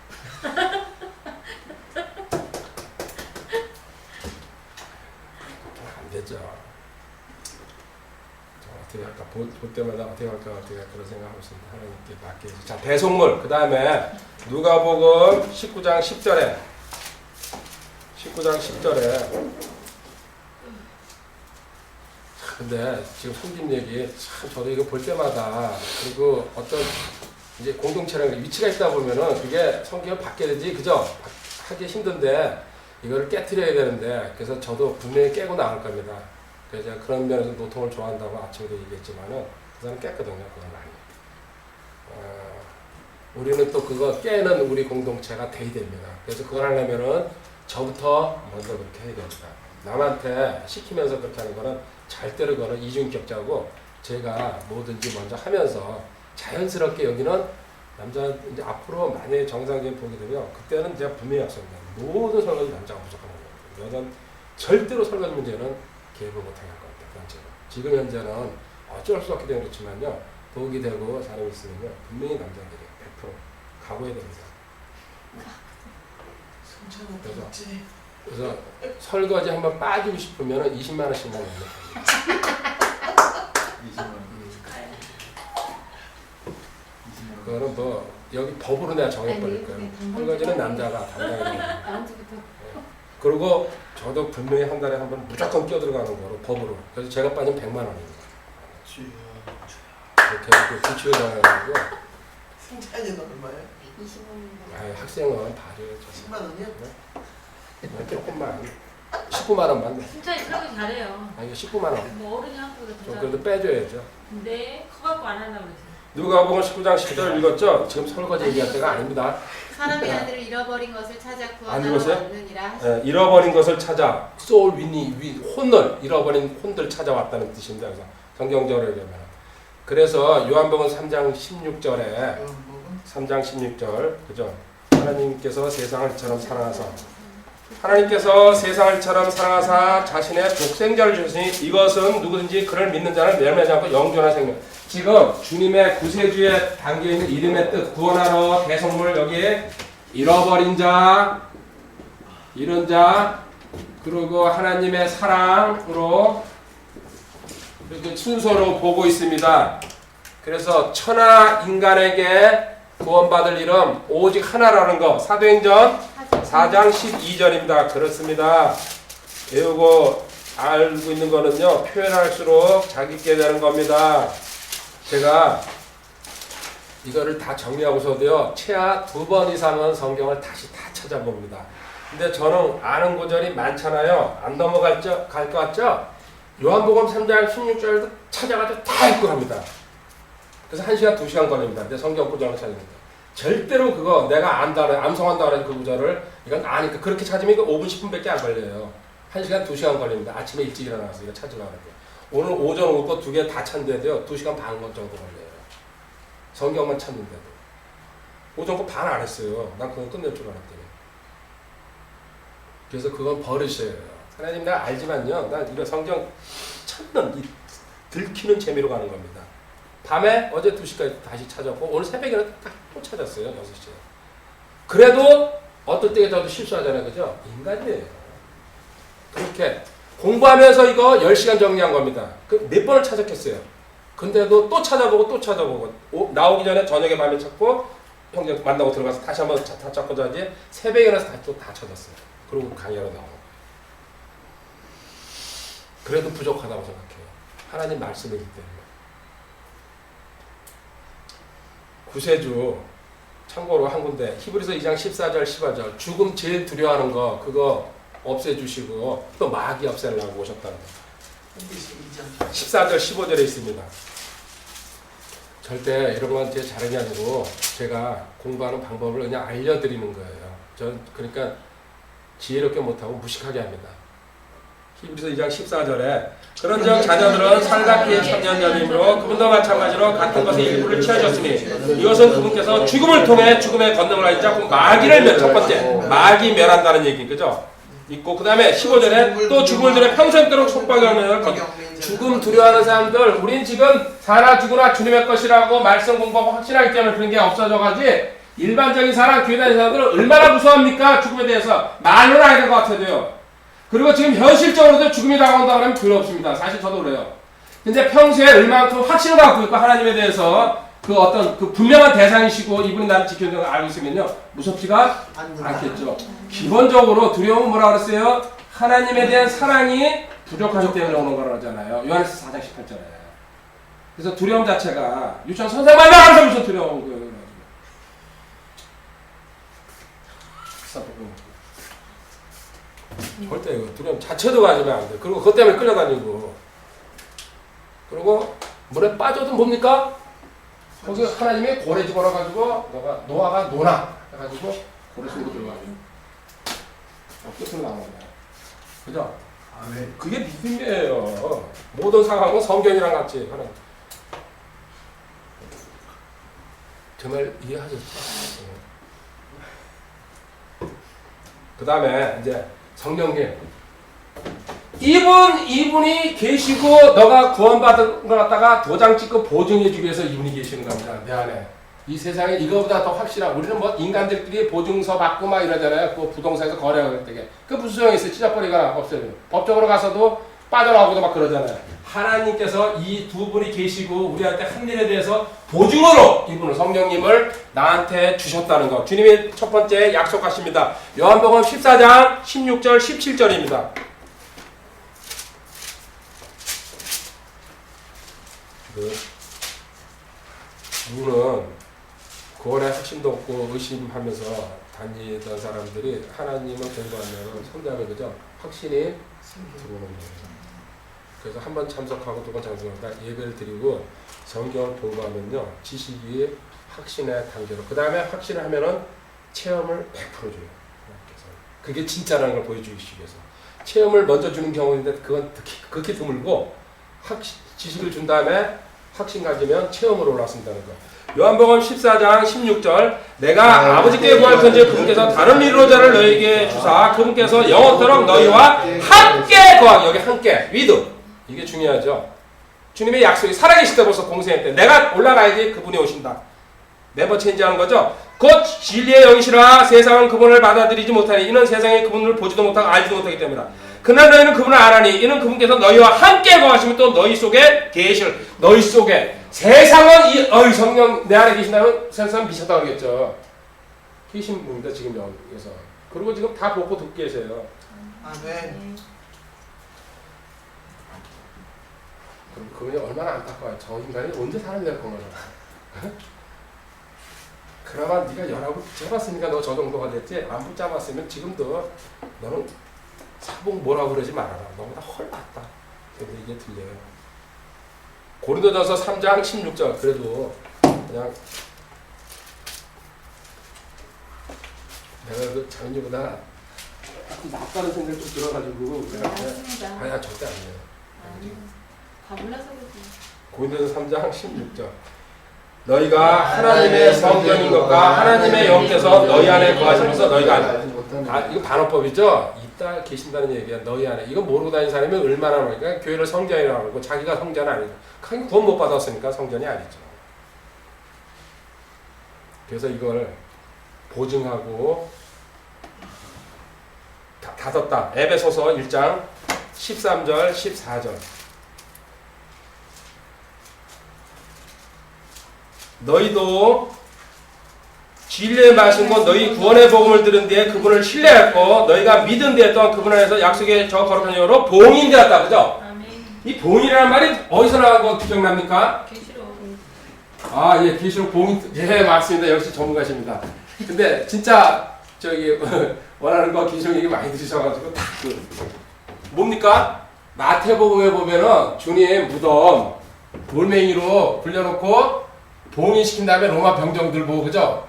안 되죠. 어떻게 할까? 볼 때마다 어떻게 할까? 그런 생각하고 있습니다. 하나님께 맡게 해서. 자, 대속물. 그 다음에 누가복음 19장 10절에 근데 지금 섬김 얘기 참 저도 이거 볼 때마다 그리고 어떤 이제 공동체라는 위치가 있다 보면은 그게 성경을 받게 되지 그죠? 하기 힘든데 이거를 깨트려야 되는데 그래서 저도 분명히 깨고 나갈 겁니다. 그래서 제가 그런 면에서 노통을 좋아한다고 아침에도 얘기했지만은 그 사람 깼거든요. 그건 많이. 우리는 또 그거 깨는 우리 공동체가 돼야 됩니다. 그래서 그걸 하려면은 저부터 먼저 그렇게 해야 됩니다. 남한테 시키면서 그렇게 하는 거는 절대로 그거는 이중격자고 제가 뭐든지 먼저 하면서 자연스럽게 여기는 남자 이제 앞으로 만약에 정상적인 보게 되면 그때는 제가 분명히 약속합니다. 모든 설거지 남자가 무조건 하는 거예요. 여자는 절대로 설거지 문제는 개입을 못하게 할 것 같아요. 지금 현재는 어쩔 수 없게 된 그렇지만요. 도움이 되고 사람이 있으면요. 분명히 남자들이 100% 각오해야 됩니다. 그래서 설거지 한번 빠지고 싶으면 20만 원씩만 내면 됩니다. 20만 원. 그거는 뭐 여기 법으로 내가 정해버릴 거예요. 설거지는 남자가 담당해야 됩니다. 그리고 저도 분명히 한 달에 한 번 무조건 끼어들어가는 거로 법으로. 그래서 제가 빠지면 100만 원입니다. 이렇게 규칙을 정해가지고. 승차이는 얼마예요? 20원입니다. 학생은 봐줘야죠. 10만 원이요? 네? 조금만. 19만 원만 내. 진짜 설거지 잘해요. 아니 19만 원. 뭐 어른이 한 거보다 더 좀 잘해. 그래도 빼줘야죠. 근데 커갖고 안 하려고 그랬어요. 누가복음 19장 10절 읽었죠? 지금 설거지 얘기할 때가 아닙니다. 사람의 아들을 잃어버린 것을 찾아 안 구하러 읽었어요? 왔느니라 하시니라. 예, 잃어버린 것을 찾아 소울 위니 혼을 잃어버린 혼들 찾아왔다는 뜻입니다. 그래서 성경적으로 얘기하면 그래서 요한복음 3장 16절에 3장 16절 그죠? 하나님께서 세상을처럼 사랑하사 하나님께서 세상을처럼 사랑하사 자신의 독생자를 주셨으니 이것은 누구든지 그를 믿는 자는 멸망하지 않고 영존한 생명. 지금 주님의 구세주에 담겨있는 이름의 뜻 구원하러 대성물 여기에 잃어버린 자 이런 자 그리고 하나님의 사랑으로 이렇게 순서로 보고 있습니다. 그래서 천하 인간에게 구원받을 이름 오직 하나라는 거 사도행전 4장 12절입니다. 그렇습니다. 배우고 알고 있는 거는요 표현할수록 자기 있게 되는 겁니다. 제가 이거를 다 정리하고서도요 최하 2번 이상은 성경을 다시 다 찾아봅니다. 근데 저는 아는 구절이 많잖아요. 안 넘어갈 것 같죠? 요한복음 3장 16절도 찾아가지고 다 읽고 합니다. 그래서 1시간 2시간 걸립니다. 근데 성경 구절을 찾습니다. 절대로 그거 내가 안다 암송한다 그래서 그 구절을 이건 아니까 그렇게 찾으면 이거 5분 10분밖에 안 걸려요. 1시간 2시간 걸립니다. 아침에 일찍 일어나서 이거 찾으려고 하는데 오늘 오전 오고 2개 다 찾는데도요 2시간 반 정도 걸려요. 성경만 찾는데도 오전 거 반 안 했어요. 난 그거 끝낼 줄 알았더니. 그래서 그건 버릇이에요. 하나님 내가 알지만요 난 이런 성경 찾는 이 들키는 재미로 가는 겁니다. 밤에 어제 2시까지 다시 찾았고 오늘 새벽에는 또 찾았어요. 6시에. 그래도 어떨 때 저도 실수하잖아요. 그죠? 인간이에요. 그렇게 공부하면서 이거 10시간 정리한 겁니다. 그 몇 번을 찾았겠어요. 근데도 또 찾아보고 또 찾아보고 나오기 전에 저녁에 밤에 찾고 형제 만나고 들어가서 다시 한번 다 찾고 자지 새벽에 일어나서 다시 또 다 찾았어요. 그리고 강의하러 나오고 그래도 부족하다고 생각해요. 하나님 말씀이기 때문에. 구세주 참고로 한 군데 히브리서 2장 14절 15절 죽음 제일 두려워하는 거 그거 없애주시고 또 마귀 없애려고 오셨다는 거 14절 15절에 있습니다. 절대 이런 건 제 자랑이 아니고 제가 공부하는 방법을 그냥 알려드리는 거예요. 전 그러니까 지혜롭게 못하고 무식하게 합니다. 히브리서 2장 14절에 그런즉 자녀들은 살갑게 참견자님으로 그분과 마찬가지로 같은 것에 일부를 취하셨으니 이것은 그분께서 죽음을 통해 죽음의 권능을 하자 마귀를 첫 번째 마귀 멸한다는 얘기 그죠? 있고 그 다음에 15절에 또 죽음을 들여 평생도록 속박하는 죽음 두려워하는 사람들 우린 지금 사나 죽으나 주님의 것이라고 말씀 공부하고 확신하기 때문에 그런 게 없어져가지 일반적인 사람 교회 다니는 사람들은 얼마나 무서워합니까? 죽음에 대해서 말로는 알아야 될 것 같아도요. 그리고 지금 현실적으로도 죽음이 다가온다 그러면 두렵습니다. 사실 저도 그래요. 근데 평소에 얼마만큼 확신을 갖고 있고 하나님에 대해서 그 어떤 그 분명한 대상이시고 이분이 나를 지켜주는 걸 알고 있으면요 무섭지가 않겠죠. 기본적으로 두려움은 뭐라 그랬어요? 하나님에 대한 사랑이 부족하기 때문에 오는 거라고 하잖아요. 요한에서 4장 18절에. 그래서 두려움 자체가 유치원 선생님만 나가서 무슨 두려움 거예요. 절대 이거 두려움 자체도 가지면 안 돼. 그리고 그것 때문에 끌려다니고. 그리고 물에 빠져도 뭡니까? 거기 하나님이 고래 집어넣어가지고 너가 노아가 노나 해가지고 고래 속으로 들어가요. 끝으로 나온 거야. 그죠? 아멘. 그게 믿음이에요. 모든 상황은 성경이랑 같이 하는. 정말 이해하셨죠? 그 다음에 이제 성령님 이분이 계시고 너가 구원받은 걸 갖다가 도장 찍고 보증해주기 위해서 이분이 계시는 겁니다. 내 안에 이 세상에 이거보다 더 확실한 우리는 뭐 인간들끼리 보증서 받고 막 이러잖아요. 그 부동산에서 거래할 때 그 무슨 소용이 있어요? 찢어버리거나 없어요. 법적으로 가서도 빠져나오고도 막 그러잖아요. 하나님께서 이 두 분이 계시고 우리한테 한 일에 대해서 보증으로 이분을 성령님을 나한테 주셨다는 거. 주님이 첫 번째 약속하십니다. 요한복음 14장 16절 17절입니다. 우리는 구원의 확신도 없고 의심하면서 다니던 사람들이 하나님을 공부하면 성장을 그죠? 확신이 들어오는 거예요. 그래서 한 번 참석하고 두 번 참석하고 예배를 드리고 성경을 공부하면요 지식이 확신의 단계로 그 다음에 확신을 하면은 체험을 100% 줘요. 그게 진짜라는 걸 보여주기 위해서 체험을 먼저 주는 경우인데 그건 극히 드물고 지식을 준 다음에 확신 가지면 체험으로 올라선다는 거. 요한복음 14장 16절 내가 아버지께 구할 텐지 그분께서 다른 이로자를 너희에게 주사 그분께서 영원토록 너희와 함께 거하기. 여기 함께 with 이게 중요하죠. 주님의 약속이 살아계실 때 벌써 공생일 때 내가 올라가야지 그분이 오신다. 네버 체인지하는 거죠. 곧 진리의 영이시라 세상은 그분을 받아들이지 못하니 이는 세상이 그분을 보지도 못하고 알지도 못하기 때문이다. 그러나 너희는 그분을 알아니 이는 그분께서 너희와 함께 거하시면 또 너희 속에 계실 너희 속에 세상은 이 성령 내 안에 계신다면 세상 미쳤다 그러겠죠. 계신 분입니다 지금 여기서. 그리고 지금 다 보고 듣고 계세요. 아멘. 그럼 그분이 얼마나 안타까워요. 저 인간이 언제 사람 될 건가. 그나마 네가 연합을 붙잡았으니까 너 저 정도가 됐지. 안 붙잡았으면 지금도 너는 사복 뭐라고 그러지 말아라. 너보다 훨 낫다. 근데 이게 들려요. 고린도전서 3장 16절 그래도 그냥 내가 그 자연이보다 낫다는 생각이 좀 들어가지고 맞습니다. 아야 절대 아니에요. 다 몰라서 그러지. 고린도전서 3장 16절 너희가 하나님의 성전인 것과 하나님의 영께서 너희 안에 거하시면서 너희가 이거 반어법이죠. 있다 계신다는 얘기야. 너희 안에 이거 모르고 다니는 사람이 얼마나 많으니까 교회를 성전이라고 하고 자기가 성전 아니고 구원 못 받았으니까 성전이 아니죠. 그래서 이걸 보증하고 닫았다. 에베소서 1장 13절 14절 너희도 진리의 말씀과 너희 구원의 복음을 들은 뒤에 그분을 신뢰했고 너희가 믿은 뒤에 또한 그분 안에서 약속의 저 거룩한 영으로 봉인되었다. 그죠? 아멘. 이 봉인이라는 말이 어디서 나온 거 기억납니까? 계시록. 아, 예, 계시록 봉인. 예, 맞습니다. 역시 전문가십니다. 근데 진짜 저기 원하는 거 계시록 얘기 많이 들으셔가지고 딱 뭡니까? 마태복음에 보면은 주님 무덤 돌멩이로 굴려놓고 봉인시킨 다음에 로마 병정들 보고 그죠?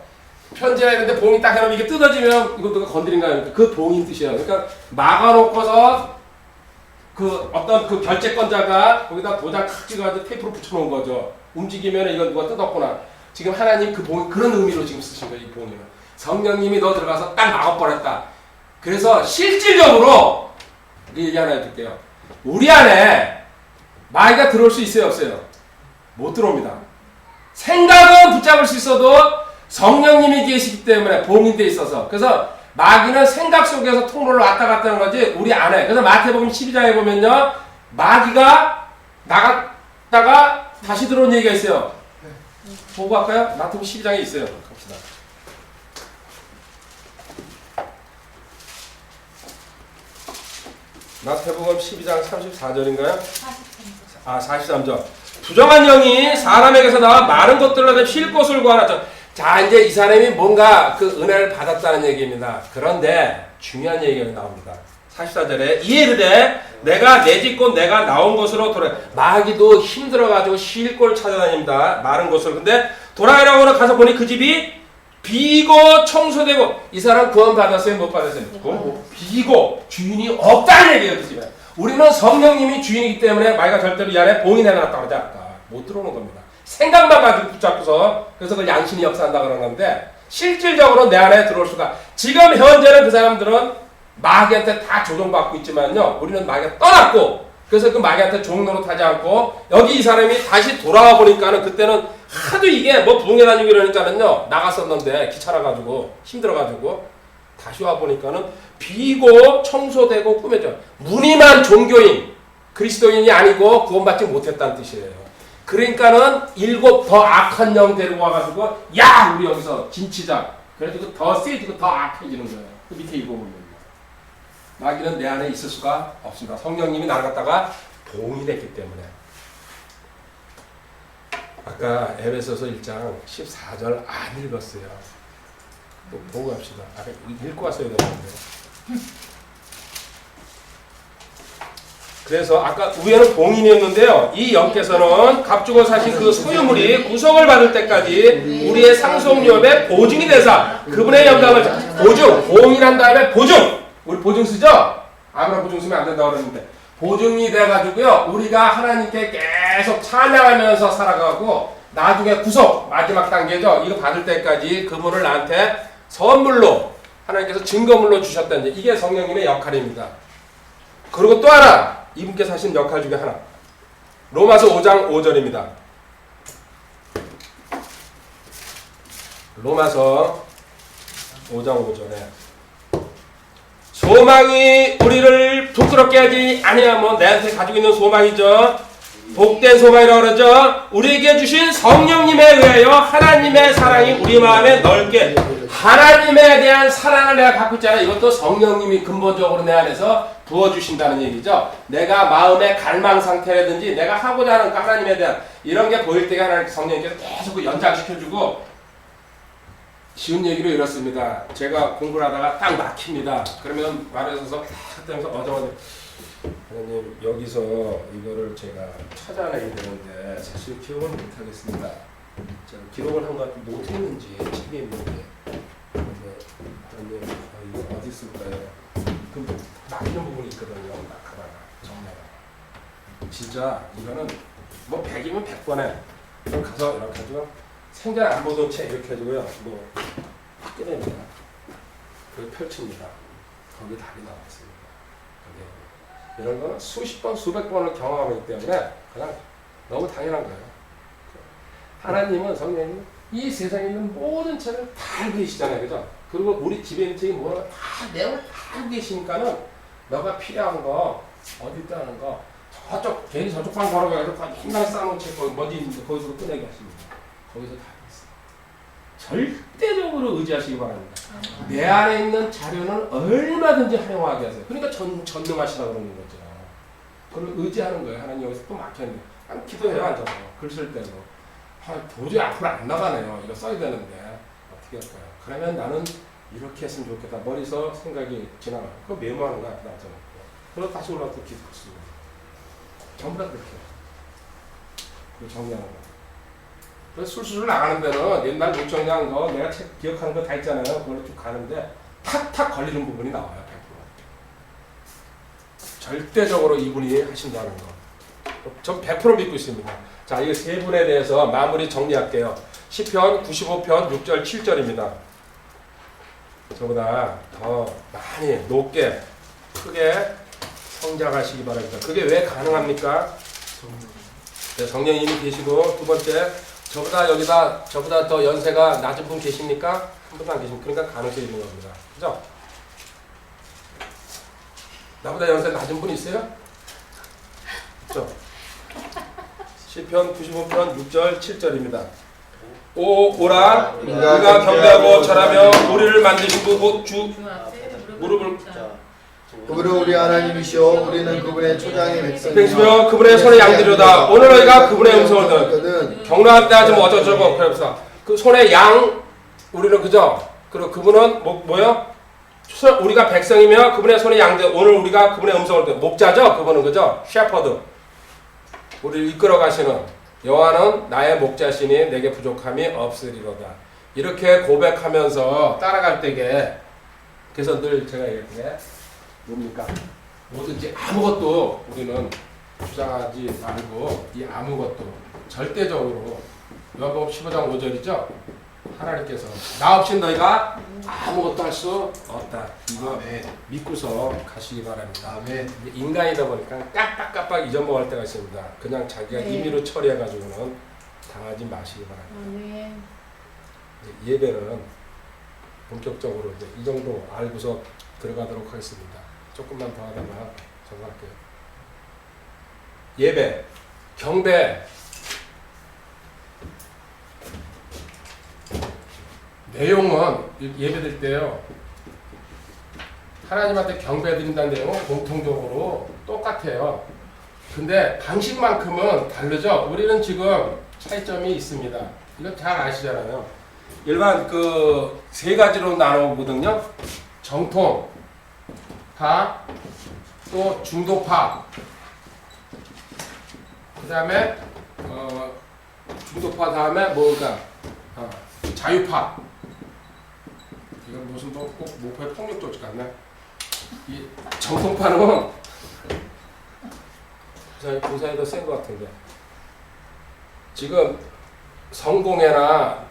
편지해야 되는데 봉인 딱 해놓으면 이게 뜯어지면 이거 누가 건드린 거 아닙니까? 그 봉인 뜻이에요. 그러니까 막아놓고서 그 어떤 그 결제권자가 거기다 도장 탁 찍어가지고 테이프로 붙여놓은 거죠. 움직이면 이거 누가 뜯었구나. 지금 하나님 그 봉인 그런 의미로 지금 쓰신 거예요. 이 봉인은. 성령님이 너 들어가서 딱 막아버렸다. 그래서 실질적으로 이 얘기 하나 해줄게요. 우리 안에 마귀가 들어올 수 있어요? 없어요? 못 들어옵니다. 생각은 붙잡을 수 있어도 성령님이 계시기 때문에 봉인되어 있어서 그래서 마귀는 생각 속에서 통로를 왔다 갔다 하는 거지 우리 안에. 그래서 마태복음 12장에 보면요 마귀가 나갔다가 다시 들어온 얘기가 있어요. 보고 갈까요? 마태복음 12장에 있어요. 갑시다. 마태복음 12장 34절인가요? 43절. 부정한 영이 사람에게서 나와 많은 것들로 쉴 곳을 구하라. 자, 이제 이 사람이 뭔가 그 은혜를 받았다는 얘기입니다. 그런데 중요한 얘기가 나옵니다. 44절에 이에 이르되 내가 내 집 곧 내가 나온 곳으로 돌아. 마귀도 힘들어가지고 쉴 곳을 찾아다닙니다. 마른 곳을. 근데 돌아가려고 가서 보니 그 집이 비고 청소되고. 이 사람 구원 받았어요? 못 받았어요? 비고 주인이 없다는 얘기예요. 그 집에. 우리는 성령님이 주인이기 때문에 마귀가 절대로 이 안에 봉인해놨다고 하지 않다. 못 들어오는 겁니다. 생각만 가지고 붙잡고서 그래서 그걸 양심이 역사한다 그러는데 실질적으로 내 안에 들어올 수가. 지금 현재는 그 사람들은 마귀한테 다 조종받고 있지만요 우리는 마귀가 떠났고 그래서 그 마귀한테 종로로 타지 않고 여기 이 사람이 다시 돌아와 보니까는 그때는 하도 이게 뭐 붕에 다니고 이러니까는요 나갔었는데 귀찮아가지고 힘들어가지고 다시 와 보니까는 비고 청소되고 꾸며져. 무늬만 종교인 그리스도인이 아니고 구원받지 못했다는 뜻이에요. 그러니까는 7 더 악한 영 데리고 와가지고 야 우리 여기서 진치자. 그래가지고 더 세지고 더 악해지는 거예요. 그 밑에 읽어보면 마귀는 내 안에 있을 수가 없습니다. 성령님이 나를 갖다가 봉인했기 때문에. 아까 에베소서 1장 14절 안 읽었어요. 또 보고 갑시다. 아까 읽고 왔어야 되는데. 그래서 아까 위에는 봉인이었는데요. 이 영께서는 값주고 사신 그 소유물이 구속을 받을 때까지 우리의 상속료의 보증이 되사 그분의 영광을 보증, 봉인한 다음에 보증. 우리 보증 쓰죠? 아무나 보증 쓰면 안 된다고 그러는데 보증이 돼가지고요. 우리가 하나님께 계속 찬양하면서 살아가고 나중에 구속 마지막 단계죠. 이거 받을 때까지 그분을 나한테 선물로 하나님께서 증거물로 주셨다는 이게 성령님의 역할입니다. 그리고 또 하나 이분께서 하신 역할 중에 하나 로마서 5장 5절입니다. 로마서 5장 5절에 소망이 우리를 부끄럽게 하지 아니하면 내한테 가지고 있는 소망이죠. 복된 소망이라고 그러죠. 우리에게 주신 성령님에 의하여 하나님의 사랑이 우리 마음에 넓게 하나님에 대한 사랑을 내가 갖고 있잖아. 이것도 성령님이 근본적으로 내 안에서 부어주신다는 얘기죠. 내가 마음의 갈망 상태라든지 내가 하고자 하는 하나님에 대한 이런 게 보일 때가 하나님 성령님께서 계속 연장시켜주고 쉬운 얘기로 이렇습니다. 제가 공부를 하다가 딱 막힙니다. 그러면 말에 서서 하면서 어정어정 하나님 여기서 이거를 제가 찾아내야 되는데 사실 기억을 못하겠습니다. 제가 기록을 한 것 못했는지 책에 있는데 하나님 이거 어디 있을까요? 그 막히는 부분이 있거든요. 막하다가 정리하다가 진짜 이거는 뭐 100이면 100번에 그럼 가서 이렇게 해가지고 생전 안 보던 채 이렇게 해주고요. 뭐 꺼냅니다. 그리고 펼칩니다. 거기 답이 나왔습니다. 이런 거는 수십 번, 수백 번을 경험하기 때문에 그냥 너무 당연한 거예요. 하나님은 성령님 이 세상에 있는 모든 책을 다 알고 계시잖아요. 그죠? 그리고 우리 집에 있는 책이 뭐라고 다 내용을 다 알고 계시니까는 너가 필요한 거 어디 있다는 거 저쪽 괜히 저쪽 방 걸어가서 힘나게 쌓아놓은 책 뭔지 거기서 꺼내게 하십니다. 거기서 다 있어요. 절대적으로 의지하시기 바랍니다. 내 안에 있는 자료는 얼마든지 활용하게 하세요. 그러니까 전능하시다고 그러는 거죠. 그걸 의지하는 거예요. 하나님 여기서 또 막혔는데 한 기도해요. 앉아서 글 쓸 때도 도저히 앞으로 안 나가네요. 이거 써야 되는데 어떻게 할까요? 그러면 나는 이렇게 했으면 좋겠다. 머리서 생각이 지나가요. 그거 메모하는 거야. 앉아놓고 그리고 다시 올라와서 기도 쓰고 전부 다 그렇게 해요. 그리고 정리하는 거. 그래서 술술 나가는 데는 옛날 목정리한 거 내가 책 기억하는 거 다 있잖아요. 그걸로 쭉 가는데 탁탁 걸리는 부분이 나와요. 100%. 절대적으로 이분이 하신다는 거. 전 100% 믿고 있습니다. 자, 이 세 분에 대해서 마무리 정리할게요. 시편 95편 6절 7절입니다. 저보다 더 많이 높게 크게 성장하시기 바랍니다. 그게 왜 가능합니까? 성령님이 계시고 두 번째 저보다 더 연세가 낮은 분 계십니까? 한 분도 안 계십니까? 그러니까 가능성이 있는 겁니다. 그죠? 나보다 연세 낮은 분 있어요? 그죠? 시편 95편 6절 7절입니다. 오라 우리가 경배하고 절하며 우리를 만드신 분 주 무릎을 그분은 우리 하나님이시오. 우리는 그분의 초장의 백성이며 그분의 손에 양들이로다. 오늘 너희가 그분의 음성을 듣 경로할 때 하지 뭐 어쩌고 그래서 그 손에 양 우리는 그죠? 그리고 그분은 뭐요? 우리가 백성이며 그분의 손에 양들. 오늘 우리가 그분의 음성을 듣 목자죠? 그분은 그죠? 셰퍼드. 우리를 이끌어 가시는 여호와는 나의 목자시니 내게 부족함이 없으리로다. 이렇게 고백하면서 따라갈 때에 그래서 늘 제가 얘기해 뭡니까? 뭐든지 아무것도 우리는 주장하지 말고 이 아무것도 절대적으로 요한복음 15장 5절이죠. 하나님께서 나 없이 너희가 아무것도 할 수 없다. 이거 믿고서 가시기 바랍니다. 인간이다 보니까 깜빡깜빡 잊어먹을 때가 있습니다. 그냥 자기가 임의로 처리해가지고는 당하지 마시기 바랍니다. 예배는 본격적으로 이제 이 정도 알고서 들어가도록 하겠습니다. 조금만 더 하다가 정할게요. 예배, 경배. 내용은 예배드릴 때요. 하나님한테 경배드린다는 내용은 공통적으로 똑같아요. 근데 방식만큼은 다르죠. 우리는 지금 차이점이 있습니다. 이거 잘 아시잖아요. 일반 그 세 가지로 나누거든요. 정통, 파, 또 중도파, 그 다음에 중도파 다음에 뭐가 자유파. 이건 무슨 꼭 목표의 폭력 조직 같네. 이 정통파는 공사에 더 센 것 같은데 지금 성공회나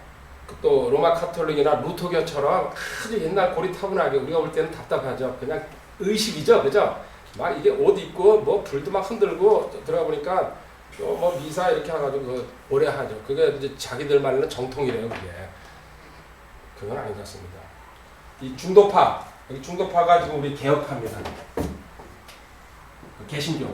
또 로마 카톨릭이나 루터교처럼 아주 옛날 고리타분하게 우리가 볼 때는 답답하죠. 그냥 의식이죠, 그죠? 막 이게 옷 입고 뭐 불도 막 흔들고 들어가 보니까 또 뭐 미사 이렇게 해가지고 오래 하죠. 그게 이제 자기들 말로는 정통이래요, 그게. 그건 아닌 것 같습니다. 이 중도파, 여기 중도파가 지금 우리 개혁파입니다. 개신교.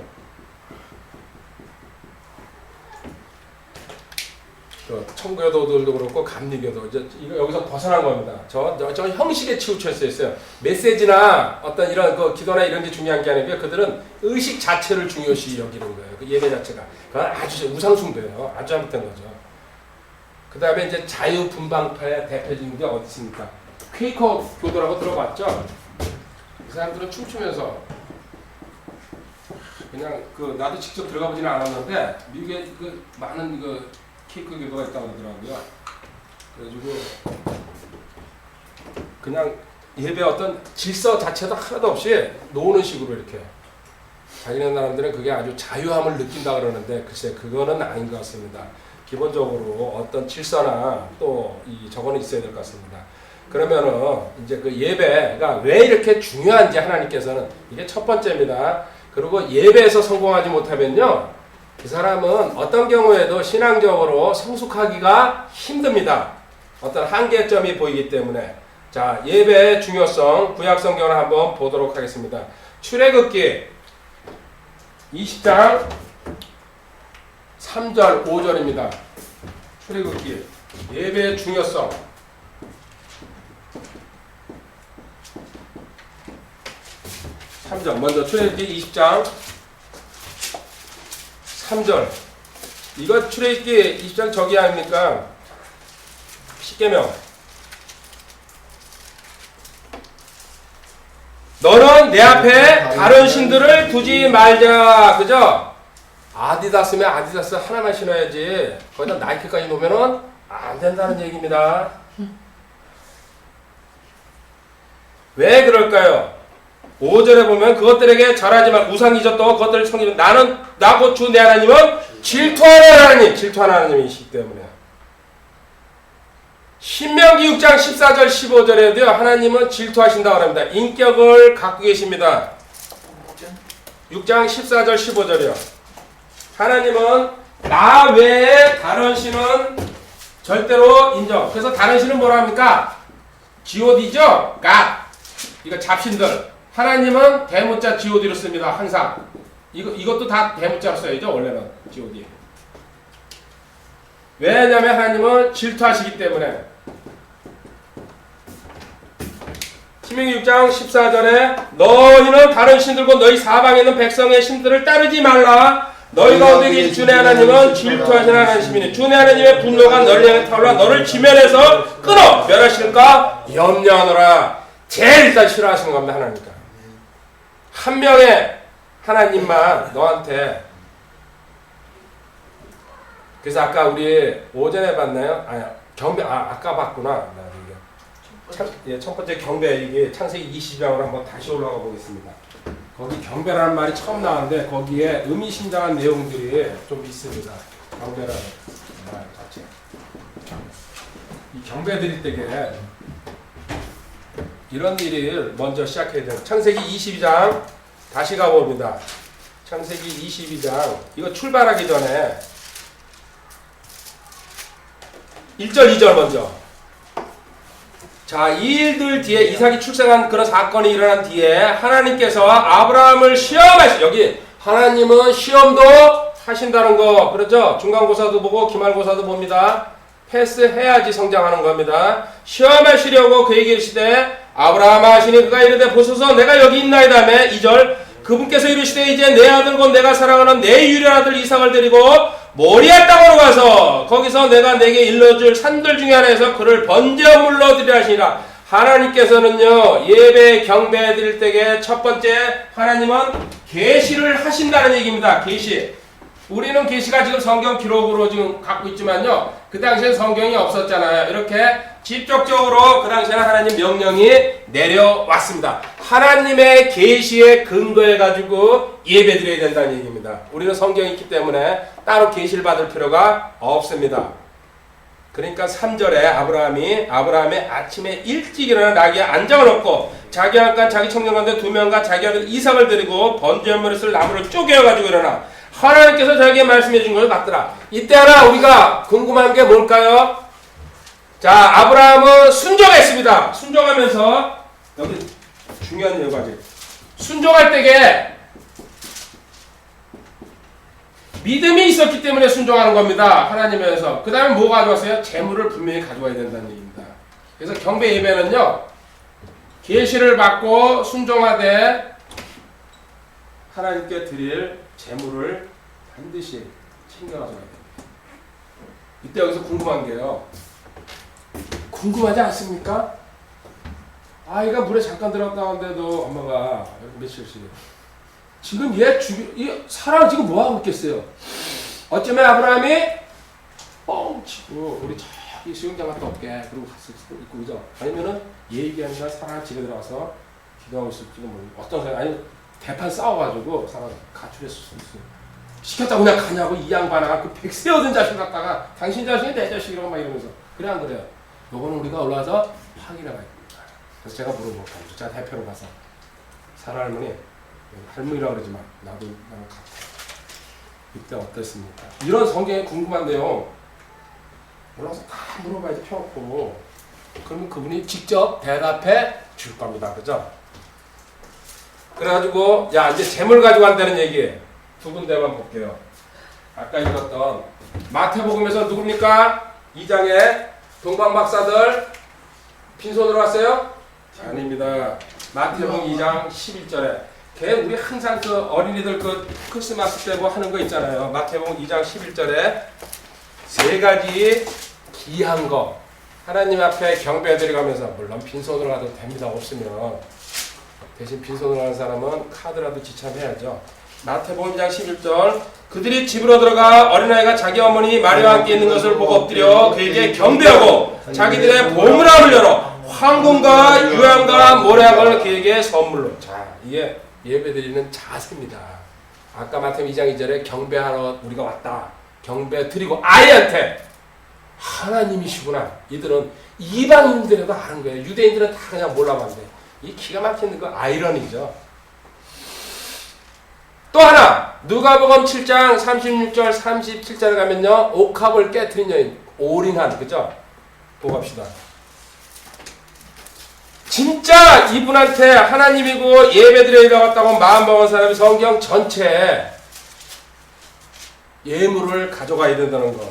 청교도들도 그렇고 감리교도 이제 이거 여기서 벗어난 겁니다. 저 형식에 치우쳐 있어요. 메시지나 어떤 이런 그 기도나 이런 게 중요한 게 아니고요. 그들은 의식 자체를 중요시 여기는 거예요. 그 예배 자체가 그건 아주 우상숭배예요. 아주 잘못된 거죠. 그 다음에 이제 자유분방파의 대표적인 게 어디 있습니까? 퀘이커 교도라고 들어봤죠? 그 사람들은 춤추면서 그냥 그 나도 직접 들어가 보지는 않았는데 미국에 그 많은 그 퀘이커 교도가 있다고 하더라고요. 그래가지고 그냥 예배 어떤 질서 자체도 하나도 없이 노는 식으로 이렇게 자기네 사람들은 그게 아주 자유함을 느낀다 그러는데 글쎄 그거는 아닌 것 같습니다. 기본적으로 어떤 질서나 또 이 저거는 있어야 될 것 같습니다. 그러면은 이제 그 예배가 왜 이렇게 중요한지 하나님께서는 이게 첫 번째입니다. 그리고 예배에서 성공하지 못하면요, 그 사람은 어떤 경우에도 신앙적으로 성숙하기가 힘듭니다. 어떤 한계점이 보이기 때문에. 자, 예배의 중요성, 구약성경을 한번 보도록 하겠습니다. 출애굽기 20장 3절, 5절입니다. 출애굽기 예배의 중요성. 3절 먼저 출애굽기 20장 3절. 이거 출애굽기 20장 저기 아닙니까? 십계명. 너는 내 앞에 다른 신들을 두지 말자. 그죠? 아디다스면 아디다스 하나만 신어야지. 거기다 나이키까지 놓으면은 안 된다는 얘기입니다. 왜 그럴까요? 5절에 보면 그것들에게 절하지 말 우상 잊었던 그것들을 섬기는 나는 나고 주 내 하나님은 질투하는 하나님, 질투하는 하나님이시기 때문에. 신명기 6장 14절 15절에도요 하나님은 질투하신다고 합니다. 인격을 갖고 계십니다. 6장 14절 15절이요. 하나님은 나 외에 다른 신은 절대로 인정. 그래서 다른 신은 뭐라 합니까? god죠? God. 이거 잡신들. 하나님은 대문자 god로 씁니다. 항상. 이것도 다 대문자로 써야죠. 원래는 god. 왜냐하면 하나님은 질투하시기 때문에. 신명기 6장 14절에 너희는 다른 신들과 너희 사방에 있는 백성의 신들을 따르지 말라. 너희가 얻게 계신 주의 하나님은 질투하시는 하나님이니 주의 하나님의 분노가 너를 향해 타올라 너를 지면에서 끊어 멸하실까 염려하노라. 제일 일단 싫어하시는 겁니다. 하나님과 한 명의 하나님만 너한테. 그래서 아까 우리 오전에 봤나요? 경배 아까 봤구나. 첫 번째 경배 이게 창세기 20장으로 한번 다시 올라가 보겠습니다. 거기 경배라는 말이 처음 나왔는데 거기에 의미심장한 내용들이 좀 있습니다. 경배라는 말 자체. 이 경배 드릴 때에 이런 일을 먼저 시작해야 돼요. 창세기 22장 다시 가봅니다. 창세기 22장 이거 출발하기 전에 1절 2절 먼저. 자, 이 일들 뒤에 이삭이 출생한 그런 사건이 일어난 뒤에 하나님께서 아브라함을 시험하시. 여기 하나님은 시험도 하신다는 거 그렇죠? 중간고사도 보고 기말고사도 봅니다. 패스해야지 성장하는 겁니다. 시험하시려고 그에게 이르시되 아브라함아 하시니 그가 이르되 보소서 내가 여기 있나이다. 다음에 2절 그분께서 이르시되 이제 내 아들 곧 내가 사랑하는 내 유일한 아들 이삭을 데리고 모리아 땅으로 가서 거기서 내가 내게 일러줄 산들 중에 하나에서 그를 번제어 물러드리라 하시니라. 하나님께서는요 예배 경배 드릴 때에 첫 번째 하나님은 계시를 하신다는 얘기입니다. 계시. 우리는 계시가 지금 성경 기록으로 지금 갖고 있지만요 그 당시엔 성경이 없었잖아요. 이렇게 직접적으로 그 당시에는 하나님 명령이 내려왔습니다. 하나님의 계시에 근거해 가지고 예배 드려야 된다는 얘기입니다. 우리는 성경이 있기 때문에 따로 계시를 받을 필요가 없습니다. 그러니까 3절에 아브라함이 아침에 일찍 일어나 나귀에 안장을 얻고 자기 한간 자기 청년간대 2명과 자기 아들 이삭을 데리고 번제물에 쓸 나무를 쪼개어가지고 일어나 하나님께서 자기에게 말씀해 준 것을 받더라. 이때 하나 우리가 궁금한 게 뭘까요? 자, 아브라함은 순종했습니다. 순종하면서 여기 중요한 여가지. 순종할 때에 믿음이 있었기 때문에 순종하는 겁니다. 하나님에서. 그 다음에 뭐 가져왔어요? 재물을 분명히 가져와야 된다는 얘기입니다. 그래서 경배 예배는요, 계시를 받고 순종하되 하나님께 드릴 재물을 반드시 챙겨가져야 됩니다. 이때 여기서 궁금한 게요. 궁금하지 않습니까? 아이가 물에 잠깐 들어갔다는데도 엄마가 며칠씩 지금 이 사람 지금 뭐 하고 있겠어요? 어쩌면 아브라함이 뻥 치고 우리 저기 수영장 갔다 올게 그러고 갔을 수도 있고 그죠? 아니면은 얘기하니까 사람 집에 들어가서 기도하고 있을지도 모르고 어떤 사람 아니 대판 싸워가지고 사람 가출했을 수도 있어요. 시켰다고 그냥 가냐고 이 양반아 그 백세 얻은 자식 갖다가 당신 자식이 내 자식이라고 막 이러면서 그래 안 그래요? 요거는 우리가 올라와서 확인해 봐야 됩니다. 그래서 제가 물어볼게요. 제가 대표로 가서 사람 할머니라고 그러지만 나랑 같아. 이때 어땠습니까? 이런 성경에 궁금한 내용 올라와서 다 물어봐야지 펴놓고 그러면 그분이 직접 대답해 줄 겁니다. 그죠? 그래가지고 야 이제 재물 가지고 간다는 얘기 두 군데만 볼게요. 아까 읽었던 마태복음에서 누굽니까? 2장에 동방박사들 빈손으로 왔어요? 아닙니다. 마태복음 2장 11절에 우리 항상 그 어린이들 그 크리스마스 때 뭐 하는 거 있잖아요. 마태복음 2장 11절에 세 가지 귀한 거 하나님 앞에 경배드리면서 물론 빈손으로 가도 됩니다. 없으면 대신 빈손으로 가는 사람은 카드라도 지참해야죠. 마태복음 2장 11절 그들이 집으로 들어가 어린아이가 자기 어머니 마리아와 함께 있는 것을 보고 엎드려 그에게 경배하고 자기들의 보물함을 열어 황금과 유향과 모략을 그에게 선물로. 자, 이게 예배드리는 자세입니다. 아까 마태복음 2장 2절에 경배하러 우리가 왔다. 경배 드리고 아이한테 하나님이시구나. 이들은 이방인들에도 아는 거예요. 유대인들은 다 그냥 몰라봤는데 이 기가 막히는 거 아이러니죠. 또 하나 누가복음 7장 36절 37절에 가면요 옥합을 깨트린 여인 올인한 그죠? 보고 갑시다. 진짜 이분한테 하나님이고 예배드려야 왔다고 마음먹은 사람이 성경 전체에 예물을 가져가야 된다는 거.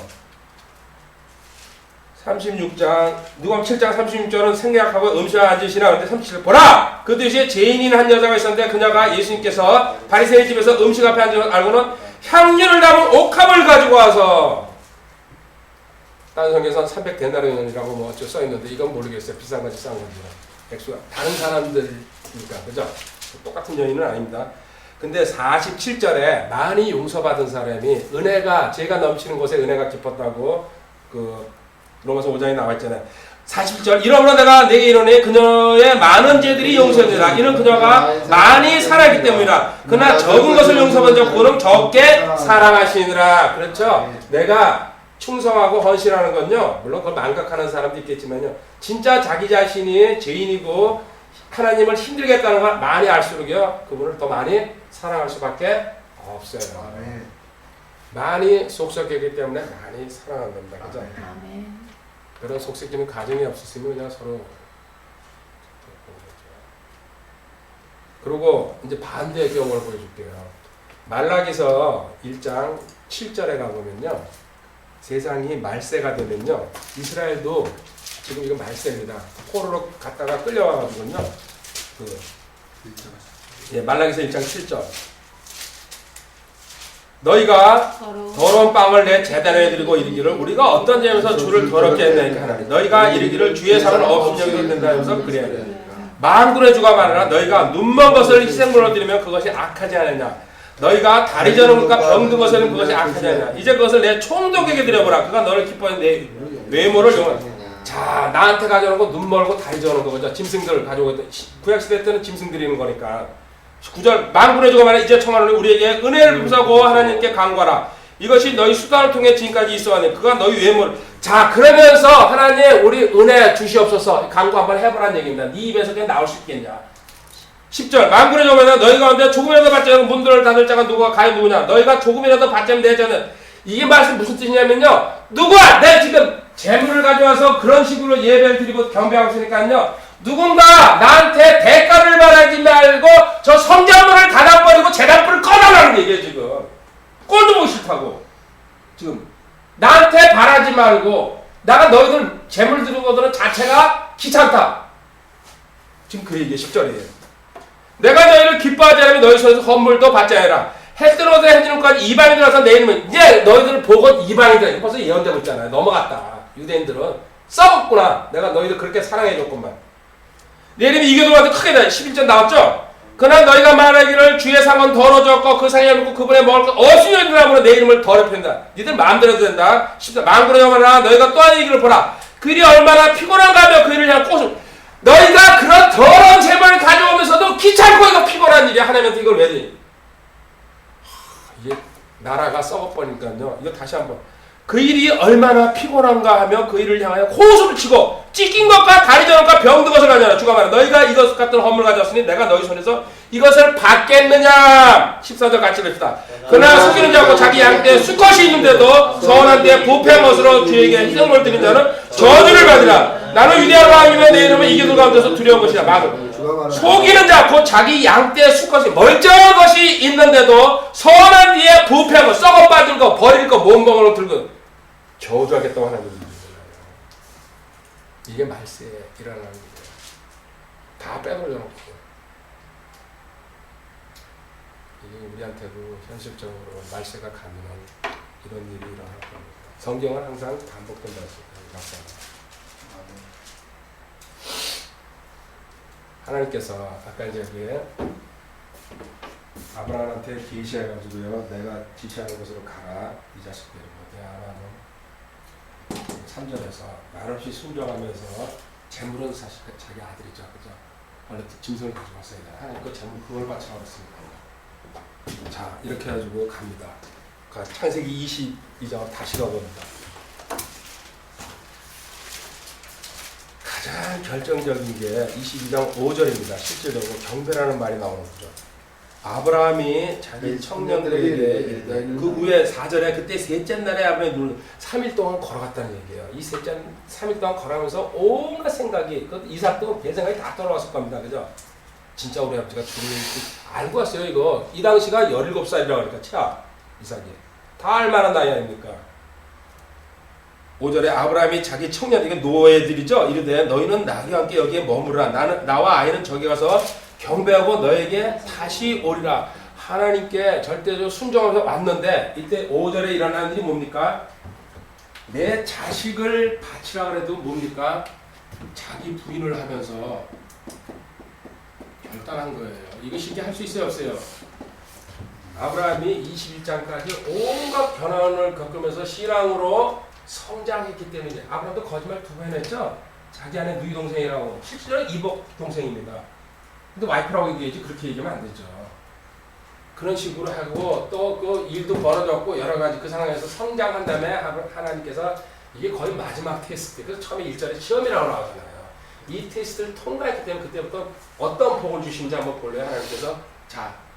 36장 누가복음 7장 36절은 생략하고 음식을 앉으시나 근데 37절 보라! 그 뒤에 죄인인 한 여자가 있었는데 그녀가 예수님께서 바리새인 집에서 음식 앞에 앉은 걸 알고는 향유를 담은 옥합을 가지고 와서 다른 성경에서는 300데나리온이라고 뭐 어쩌고 써있는데 이건 모르겠어요. 비싼 건지 싼 건지 액수가 다른 사람들이니까 그죠? 똑같은 여인은 아닙니다. 근데 47절에 많이 용서받은 사람이 은혜가 죄가 넘치는 곳에 은혜가 깊었다고 그 로마서 5장에 나와 있잖아요. 40절 이러므로 내가 내게 이르노니 그녀의 많은 죄들이 용서되리라. 이는 그녀가 많이 살았기 때문이라. 그러나 적은 것을 용서받은 자 그는 적게 사랑하시니라. 그렇죠? 내가 충성하고 헌신하는 건요. 물론 그걸 망각하는 사람도 있겠지만요. 진짜 자기 자신이 죄인이고 하나님을 힘들겠다는 걸 많이 알수록요. 그분을 더 많이 사랑할 수밖에 없어요. 많이 속삭이기 때문에 많이 사랑한답니다. 그죠? 아멘. 그런 속삭이는 가정이 없었으면 그냥 서로. 그리고 이제 반대의 경우를 보여줄게요. 말라기서 1장 7절에 가보면요. 세상이 말세가 되면요. 이스라엘도 지금 이거 말세입니다. 포로로 갔다가 끌려와가지고요. 말라기서 1장 7절. 너희가 더러운 빵을 내 제단에 드리고 이르기를 우리가 어떤 점에서 주를 더럽게 했나이까 하나니 너희가 이르기를 주의 상은 없음 여기도 된다 하면서 그래야 돼. 만군의 주가 말하라 너희가 눈먼 것을 희생물로 드리면 그것이 악하지 않느냐. 너희가 다리 저는 것과 병든 것은 그것이 악하지 않느냐. 이제 그것을 내 총독에게 드려보라. 그가 너를 기뻐해 내 외모를 용하라. 자, 나한테 가져오는 거 눈 멀고 다리 저는 거죠. 짐승들 가져오고 있다. 구약시대 때는 짐승 드리는 거니까. 9절 만군의 주가 말하라 이제 청하노니 우리에게 은혜를 베푸사고 하나님께 간구하라. 이것이 너희 수단을 통해 지금까지 있어왔네. 그가 너희 외모를. 자, 그러면서 하나님 우리 은혜 주시옵소서. 강구 한번 해보라는 얘기입니다. 네 입에서 그냥 나올 수 있겠냐. 10절 만군의 여호와여 너희 가운데 조금이라도 받지 않은 문들을 닫을 자가 누가 과연 누구냐. 너희가 조금이라도 받지 않으면 내 자는. 이게 말씀 무슨 뜻이냐면요. 누구야? 내 지금 재물을 가져와서 그런 식으로 예배를 드리고 경배하고 있으니까요. 누군가 나한테 대가를 바라지 말고 저 성장물을 닫아버리고 재단불을 꺼달라는 얘기예요 지금. 꼴도 보기 싫다고. 지금 나한테 바라지 말고 나가 너희들 재물 드리는 것들은 자체가 귀찮다. 지금 그 얘기 10절이에요. 내가 너희를 기뻐하지 않으면 너희 손에서 헌물도 받지 않으라. 해 뜨는 해지는까지 이방인들 와서 내 이름은 이제 너희들 보고 이방인들 벌써 예언되고 있잖아요. 넘어갔다. 유대인들은 썩었구나. 내가 너희들 그렇게 사랑해줬구만. 내 이름이 이교도한테 크게 나 11절 나왔죠? 그러나 너희가 말하기를 주의 상은 더러졌고 그 상에 묻고 그분의 먹을 것 어수년이라므로 내 이름을 더럽힌다. 니들 마음대로 해도 된다. 14절 만군의 여호와라 너희가 또 하는 얘기를 보라. 그 일이 얼마나 피곤한가 하며 그 일을 향한 꽃을 너희가 그런 더러운 재물을 가져오면서도 귀찮고 이거 피곤한 일이야. 하나님한테 이걸 왜 돼? 이게 나라가 썩어버리니까요. 이거 다시 한번. 그 일이 얼마나 피곤한가 하며 그 일을 향하여 호흡을 치고 찢긴 것과 다리 저는 것과 병든 것을 하잖아. 주가 말해 너희가 이것 같은 헌물 가져왔으니 내가 너희 손에서 이것을 받겠느냐. 14절 같이 봅시다. 그러나 속이는 자고 자기 양떼에 수컷이 있는데도 서원한 데에 부패한 것으로 주에게 희생을 드린 자는 저주를 받으라. 나는 위대한 왕이며 내 이름은 이교도 가운데서 두려운 것이라. 막을 속이는 자 곧 자기 양떼에 수컷이 멀쩡한 것이 있는데도 서원한 뒤에 부패한 것 썩어 빠진 거 버릴 거 몸뚱아리로 들고 저주하겠다고 하나님이 이게 말세에 일어나는 일이에요. 다 빼버려놓고 이게 우리한테도 현실적으로 말세가 가능한 이런 일이 일어날 겁니다. 성경은 항상 반복된다 했습니다. 하나님께서 아까 이제 여기에 아브라함한테 계시해가지고요. 내가 지시하는 곳으로 가라. 이 자식들이 내 아브라함은 3절에서 말없이 순종하면서 재물은 사실 자기 아들이죠. 그죠? 원래 짐승을 가져왔어야 돼. 하나님 그 재물 그걸 바치라고 했으니까. 자 이렇게 해가지고 갑니다. 창세기 22장 다시 가봅니다. 가장 결정적인 게 22장 5절입니다. 실제적으로 경배라는 말이 나오는 거죠. 아브라함이 자기 청년들에게 그 위에 4절에 그때 셋째 날에 아브라함이 3일 동안 걸어갔다는 얘기예요. 이 3일 동안 걸어가면서 온갖 생각이 그 이삭도 별 생각이 다 돌아왔을 겁니다. 그죠? 진짜 우리 아버지가 죽는 알고 왔어요. 이거 이 당시가 17살이라고 하니까 차 이삭이 다 알만한 나이 아닙니까? 5절에 아브라함이 자기 청년, 이게 노예들이죠. 이르되 너희는 나와 함께 여기에 머무르라. 나와 아이는 저기 가서 경배하고 너에게 다시 오리라. 하나님께 절대적으로 순종하면서 왔는데 이때 5절에 일어나는 일이 뭡니까? 내 자식을 바치라 그래도 뭡니까? 자기 부인을 하면서 결단한 거예요. 이거 쉽게 할 수 있어요, 없어요? 아브라함이 21장까지 온갖 변화를 겪으면서 신앙으로 성장했기 때문에 아브라함도 거짓말 2번 했죠. 자기 안에 누이 동생이라고. 실제로는 이복 동생입니다. 근데 와이프라고 얘기하지 그렇게 얘기하면 안 되죠. 그런 식으로 하고 또 그 일도 벌어졌고 여러 가지 그 상황에서 성장한 다음에 하나님께서 이게 거의 마지막 테스트. 그래서 처음에 1절에 시험이라고 나오잖아요. 이 테스트를 통과했기 때문에 그때부터 어떤 복을 주시는지 한번 볼래요. 하나님께서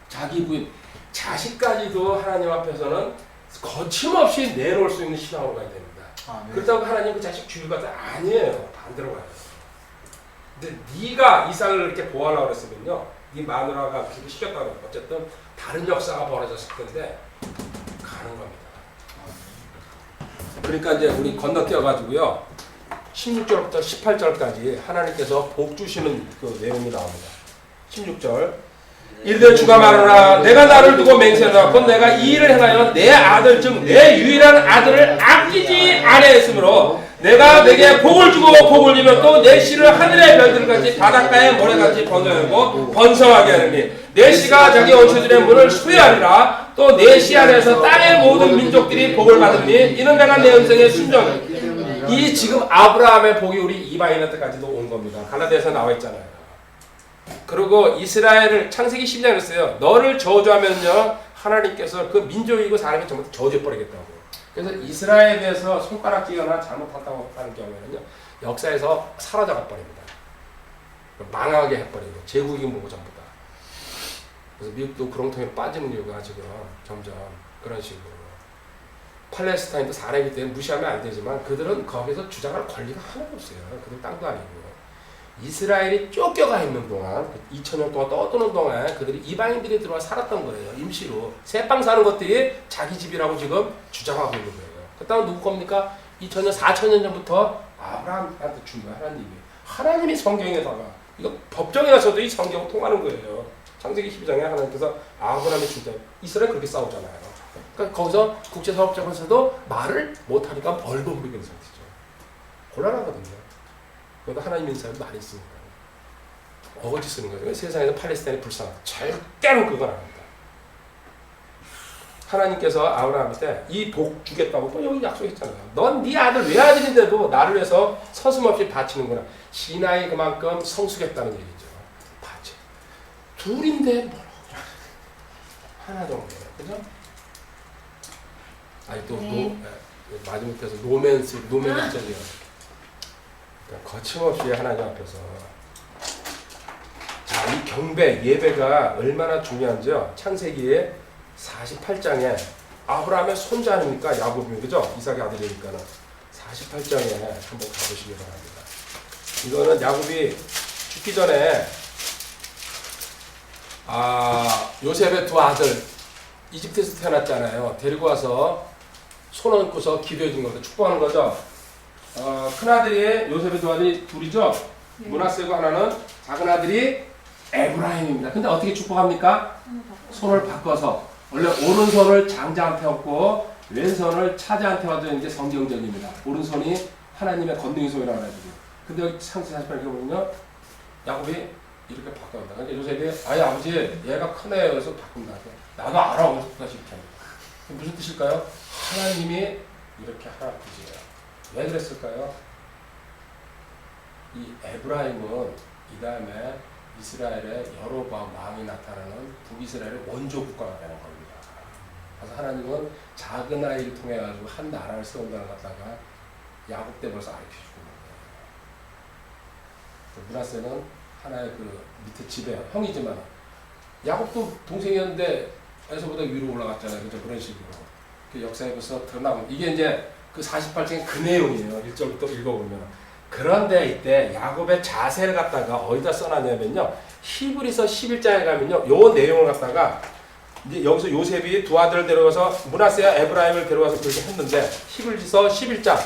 자기 부인 자식까지도 하나님 앞에서는 거침없이 내놓을 수 있는 신앙으로 가야 됩니다. 네. 그렇다고 하나님 그 자식 죽일 것 아니에요. 반대로 가요. 근데 네가 이삭을 이렇게 보호하려고 그랬으면요. 네 마누라가 그렇게 시켰다고 해요. 어쨌든 다른 역사가 벌어졌을 텐데 가는 겁니다. 그러니까 이제 우리 건너뛰어가지고요. 16절부터 18절까지 하나님께서 복 주시는 그 내용이 나옵니다. 16절 이르되 주가 말하노라 내가 나를 두고 맹세하노라 곧 내가 이 일을 행하여 내 아들 즉 내 유일한 아들을 아끼지 아니하였으므로 내가 내게 복을 주고 복을 주며 또 내 씨를 하늘의 별들같이 바닷가의 모래같이 번성하고 번성하게 하느니 내 씨가 자기 원수들의 문을 수여하리라 또 내 씨 안에서 땅의 모든 민족들이 복을 받으니 이는 내가 내 음성에 순종 이 지금 아브라함의 복이 우리 이방인한테까지도 온 겁니다. 갈라디아서 나와 있잖아요. 그리고 이스라엘을 창세기 10장에 했어요. 너를 저주하면요 하나님께서 그 민족이고 사람이 전부 저주해버리겠다고. 그래서 이스라엘에 대해서 손가락 끼거나 잘못한다고 하는 경우에는요 역사에서 사라져가 버립니다. 망하게 해버리고 제국이 뭐고 전부 다. 그래서 미국도 구렁텅이로 빠지는 이유가 지금 점점 그런 식으로. 팔레스타인도 사람이기 때문에 무시하면 안 되지만 그들은 거기서 주장할 권리가 하나도 없어요. 그들 땅도 아니고. 이스라엘이 쫓겨가 있는 동안 2000년 동안 떠도는 동안 그들이 이방인들이 들어와 살았던 거예요. 임시로. 새빵 사는 것들이 자기 집이라고 지금 주장하고 있는 거예요. 그 땅은 누구 겁니까? 2000년, 4000년 전부터 아브라함한테 준 거예요. 하나님이. 하나님이 성경에다가 이거 법정에 가서도 이 성경 통하는 거예요. 창세기 12장에 하나님께서 아브라함이 준 때 이스라엘 그렇게 싸우잖아요. 그러니까 거기서 국제사업자에서도 말을 못하니까 벌금 부리는 상태죠. 곤란하거든요. 그것도 하나님 인사에도 많이 있으니까. 어거지 쓰는 거죠. 세상에서 팔레스타인이 불쌍하다. 절대로 그건 아닙니다. 하나님께서 아브라함한테 이 복 주겠다고 또 여기 약속했잖아요. 넌 네 아들 외아들인데도 나를 위해서 서슴없이 바치는구나. 신하이 그만큼 성숙했다는 얘기죠. 바치. 둘인데 뭐라고 하나 정도예요. 그죠? 아니 또 마지막에서 노맨스적이에요. 그러니까 거침없이 하나님 앞에서 자, 이 경배, 예배가 얼마나 중요한지요. 창세기에 48장에 아브라함의 손자 아닙니까? 야곱이 그죠? 이삭의 아들이니까는 48장에 한번 가보시기 바랍니다. 이거는 야곱이 죽기 전에 요셉의 두 아들 이집트에서 태어났잖아요. 데리고 와서 손 얹고서 기도해 준 거죠. 축복하는 거죠. 큰아들이 요셉의 두 아들이 둘이죠. 네. 므낫세고 하나는 작은 아들이 에브라임입니다. 근데 어떻게 축복합니까? 손을 바꿔서 원래 오른손을 장자한테 얻고 왼손을 차자한테 얻은 이제 성경적입니다. 오른손이 하나님의 건능의 손이라고 해가지고. 근데 여기 창세기 48에 보면요, 야곱이 이렇게 바꾼다. 그러니까 요셉이 아버지 얘가 크네 그래서 바꾼다. 나도 알아 그래서 다시 이렇게 합니다. 무슨 뜻일까요? 하나님이 이렇게 하라 뜻이에요. 왜 그랬을까요? 이 에브라임은 이 다음에 이스라엘의 여로보암 왕이 나타나는 북이스라엘의 원조 국가가 되는 겁니다. 그래서 하나님은 작은 아이를 통해 가지고 한 나라를 세운다는 것다가 야곱 때 벌써 알려주고 있는 거예요. 므낫세는 하나의 그 밑에 집에 형이지만 야곱도 동생이었는데 에서보다 위로 올라갔잖아요. 그죠? 그런 식으로 그 역사에 벌써 드러나고 이게 이제 그 48장의 그 내용이에요. 1절부터 읽어보면. 그런데 이때 야곱의 자세를 갖다가 어디다 써놨냐면요. 히브리서 11장에 가면요. 요 내용을 갖다가 이제 여기서 요셉이 두 아들을 데려가서 므낫세와 에브라임을 데려가서 그렇게 했는데 히브리서 11장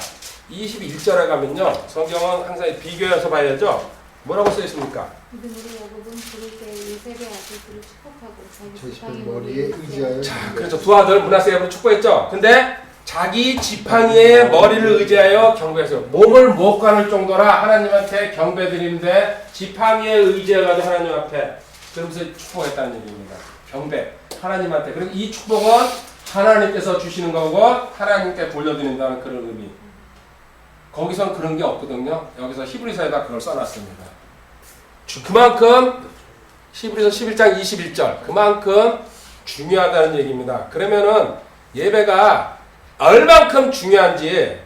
21절에 가면요. 성경은 항상 비교해서 봐야죠. 뭐라고 써 있습니까? 이름으로 야곱은 부를 때 요셉의 아들들을 축복하고 자기 지팡이 머리에 의지하여. 자, 그렇죠. 두 아들 므낫세가 축복했죠. 근데 자기 지팡이의 머리를 의지하여 경배했어요. 몸을 못 가눌 정도라 하나님한테 경배드리는데 지팡이에 의지해가지고 하나님 앞에 그러면서 축복했다는 얘기입니다. 경배 하나님한테. 그리고 이 축복은 하나님께서 주시는 거고 하나님께 돌려드린다는 그런 의미. 거기선 그런 게 없거든요. 여기서 히브리서에다 그걸 써놨습니다. 그만큼 히브리서 11장 21절 그만큼 중요하다는 얘기입니다. 그러면은 예배가 얼만큼 중요한지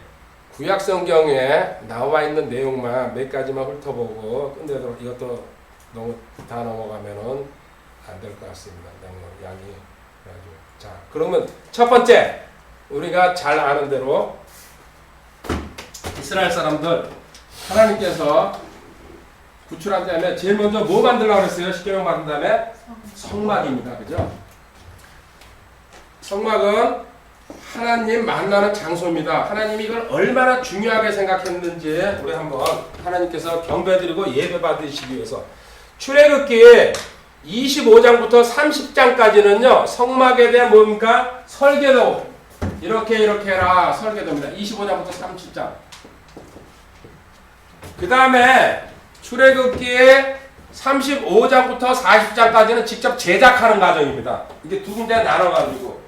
구약 성경에 나와 있는 내용만 몇 가지만 훑어보고 끝내도록. 이것도 너무 다 넘어가면은 안 될 것 같습니다. 너무 양이 그래가지고. 자, 그러면 첫 번째 우리가 잘 아는 대로 이스라엘 사람들 하나님께서 구출한 다음에 제일 먼저 뭐 만들라고 그랬어요? 십계명 받은 다음에 성막입니다. 그죠? 성막은 하나님 만나는 장소입니다. 하나님이 이걸 얼마나 중요하게 생각했는지 우리 한번 하나님께서 경배드리고 예배 받으시기 위해서 출애굽기 25장부터 30장까지는요 성막에 대한 뭡니까? 설계도 이렇게 해라 설계도입니다. 25장부터 30장. 그 다음에 출애굽기 35장부터 40장까지는 직접 제작하는 과정입니다. 이게 두 군데 나눠가지고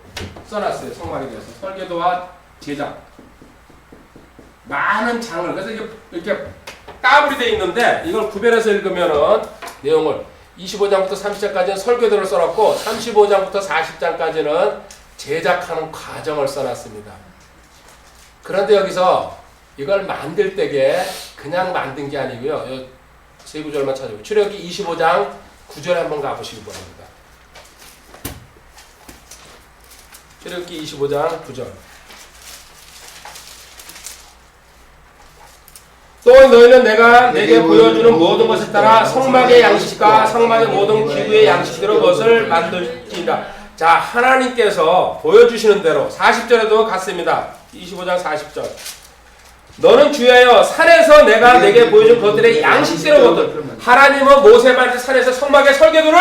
써놨어요. 성막에 대해서 설계도와 제작. 많은 장을 그래서 이렇게 따블이 되어 있는데 이걸 구별해서 읽으면은 내용을 25장부터 30장까지는 설교들을 써놨고 35장부터 40장까지는 제작하는 과정을 써놨습니다. 그런데 여기서 이걸 만들 때게 그냥 만든 게 아니고요. 세 구절만 찾아보고 출애굽기 25장 9절에 한번 가보시기 바랍니다. 출애굽기 25장 9절. 또 너희는 내가 내게 보여주는 모든 것에 따라 성막의 양식과 성막의 모든 기구의 양식대로 것을 만들지니라. 자, 하나님께서 보여주시는 대로 40절에도 같습니다. 25장 40절. 너는 주야여 산에서 내가 내게 보여준 것들의 양식대로 것들. 하나님은 모세한테 산에서 성막의 설계도를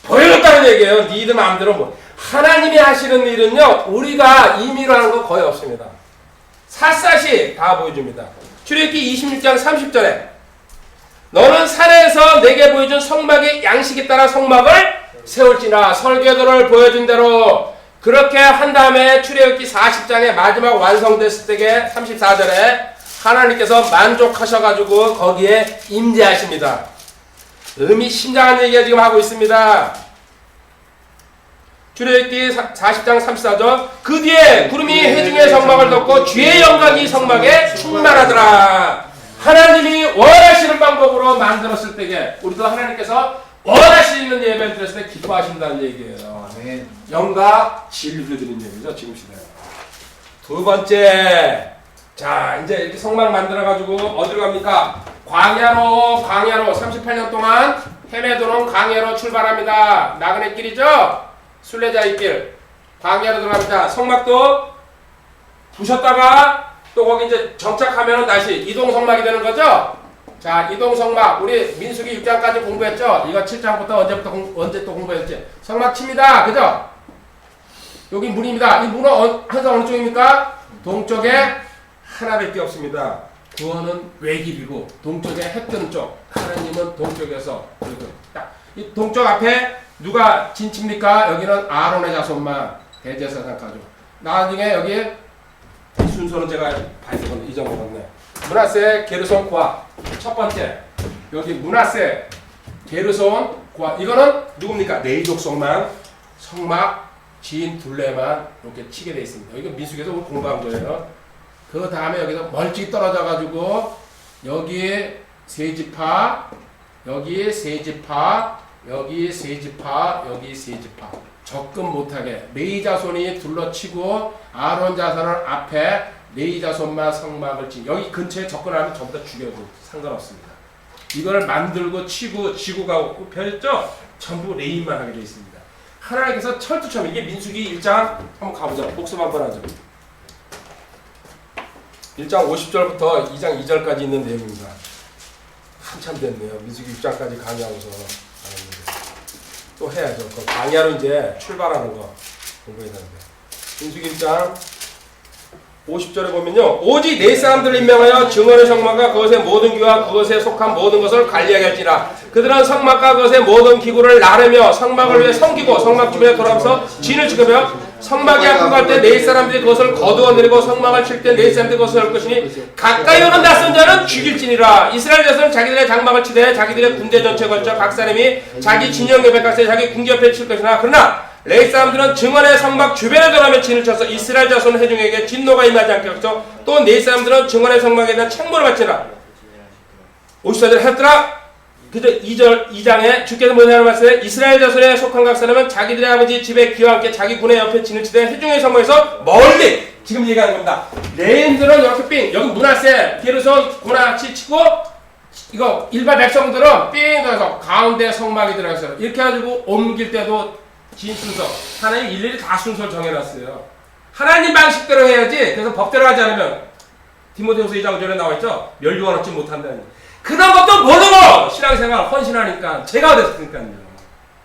보여줬다는 얘기예요. 니들 마음대로 뭐. 하나님이 하시는 일은요, 우리가 임의로 하는 거 거의 없습니다. 샅샅이 다 보여줍니다. 출애굽기 26장 30절에 너는 산에서 내게 보여준 성막의 양식에 따라 성막을 세울지나. 설계도를 보여준 대로 그렇게 한 다음에 출애굽기 40장의 마지막 완성됐을 때에 34절에 하나님께서 만족하셔가지고 거기에 임재하십니다. 의미심장한 얘기가 지금 하고 있습니다. 출애굽기 40장 34절. 그 뒤에 구름이 회중의 성막을 덮고 주의 영광이 성막에 충만하더라. 하나님이 원하시는 방법으로 만들었을 때에 우리도 하나님께서 원하시는 예배를 드렸을 때 기뻐하신다는 얘기예요. 아멘. 영과 진리를 드리는 얘기죠. 지금 시대에. 두 번째, 자 이제 이렇게 성막 만들어가지고 어디로 갑니까? 광야로 38년 동안 헤매도는 광야로 출발합니다. 나그네 길이죠? 순례자의 길. 광야로 들어갑니다. 성막도 부셨다가 또 거기 이제 정착하면 다시 이동 성막이 되는 거죠? 자, 이동 성막. 우리 민수기 6장까지 공부했죠? 이거 7장부터 언제 또 공부했지? 성막 칩니다. 그죠? 여기 문입니다. 이 문은 항상 어느 쪽입니까? 동쪽에 하나밖에 없습니다. 구원은 외길이고 동쪽에 해 뜨는 쪽. 하나님은 동쪽에서 딱 이 동쪽 앞에 누가 진칩니까? 여기는 아론의 자손만 대제사장 가족. 나중에 여기 순서는 제가 봐야 되거든요. 잊어먹었네. 므낫세, 게르손, 고아. 첫 번째 여기 므낫세, 게르손, 고아. 이거는 누굽니까? 내족속만 성막 지인 둘레만 이렇게 치게 돼 있습니다. 이거 민수기에서 우리 공부한 거예요. 그 다음에 여기서 멀찍이 떨어져 가지고 여기 세 지파, 여기 세 지파, 여기 세 지파, 여기 세 지파. 접근 못하게 레위 자손이 둘러치고 아론 자손은 앞에 레위 자손만 성막을 치. 여기 근처에 접근하면 전부 다 죽여도 상관없습니다. 이걸 만들고 치고 지고 가고 펴졌죠? 전부 레위만 하게 되어 있습니다. 하나님께서 철두처럼 이게 민수기 1장 한번 가보자. 복습 한번 하죠. 1장 50절부터 2장 2절까지 있는 내용입니다. 한참 됐네요. 민수기 6장까지 강의하고서 또 해야죠. 그 강의하러 이제 출발하는 거 공부해야 되는데. 민수기 1장 50절에 보면요. 오직 네 사람들을 임명하여 증언의 성막과 그것의 모든 기와 그것에 속한 모든 것을 관리하게 할지라. 그들은 성막과 그것의 모든 기구를 나르며 성막을 위해 섬기고 성막 주변에 돌아가서 진을 지키며 성막이 앞으로 갈 때 네 사람들이 그것을 거두어내리고 성막을 칠 때 네 사람들이 그것을 할 것이니 가까이 오는 낯선 자는 죽일지니라. 이스라엘 자손은 자기들의 장막을 치되 자기들의 군대 전체에 걸쳐 각 사람이 자기 진영 옆에 각세 자기 궁기 옆에 칠 것이나 그러나 레위 사람들은 증언의 성막 주변에 돌아며 진을 쳐서 이스라엘 자손 회중에게 진노가 임하지 않게 하고 또 네 사람들은 증언의 성막에 대한 책무를 바치라. 54절 했더라. 그저 2장에 주께서 뭐냐는 말씀에 이스라엘 자손에 속한 각 사람은 자기들의 아버지 집에 기와 함께 자기 군의 옆에 진을 치되 회중의 성막에서 멀리 지금 얘기하는 겁니다. 레인들은 이렇게 삥 여기 므낫세, 게르손, 고나치 치고 이거 일반 백성들은 삥 들어서 가운데 성막이 들어가서 이렇게 해가지고 옮길 때도 진 순서 하나님 일일이 다 순서를 정해놨어요. 하나님 방식대로 해야지. 그래서 법대로 하지 않으면 디모데후서 2장 5절에 나와있죠. 멸류관 얻지 못한다는. 그런 것도 모르고 신앙생활 헌신하니까 제가 됐으니까요.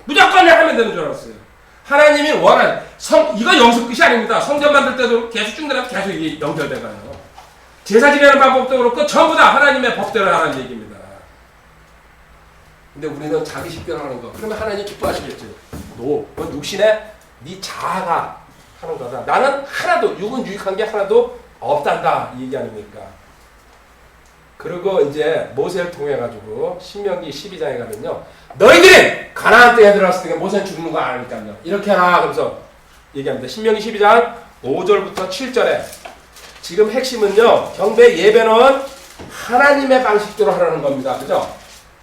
무조건 하면 되는 줄 알았어요. 하나님이 원하는 이거 영습 끝이 아닙니다. 성전 만들 때도 계속 쭉 내려가면 계속 이게 연결돼가요. 제사 지내는 방법도 그렇고 전부 다 하나님의 법대로 하라는 얘기입니다. 근데 우리는 자기 식대로 하는 거. 그러면 하나님 기뻐하시겠죠. 그건 육신의 네 자아가 하는 거다. 나는 하나도 육은 유익한 게 하나도 없단다 이 얘기 아닙니까? 그리고 이제 모세를 통해 가지고 신명기 12장에 가면요. 너희들이 가나안 땅에 들어갔을 때 모세는 죽는 거 아니까요. 이렇게 하라. 그래서 얘기합니다. 신명기 12장 5절부터 7절에 지금 핵심은요. 경배 예배는 하나님의 방식대로 하라는 겁니다. 그죠?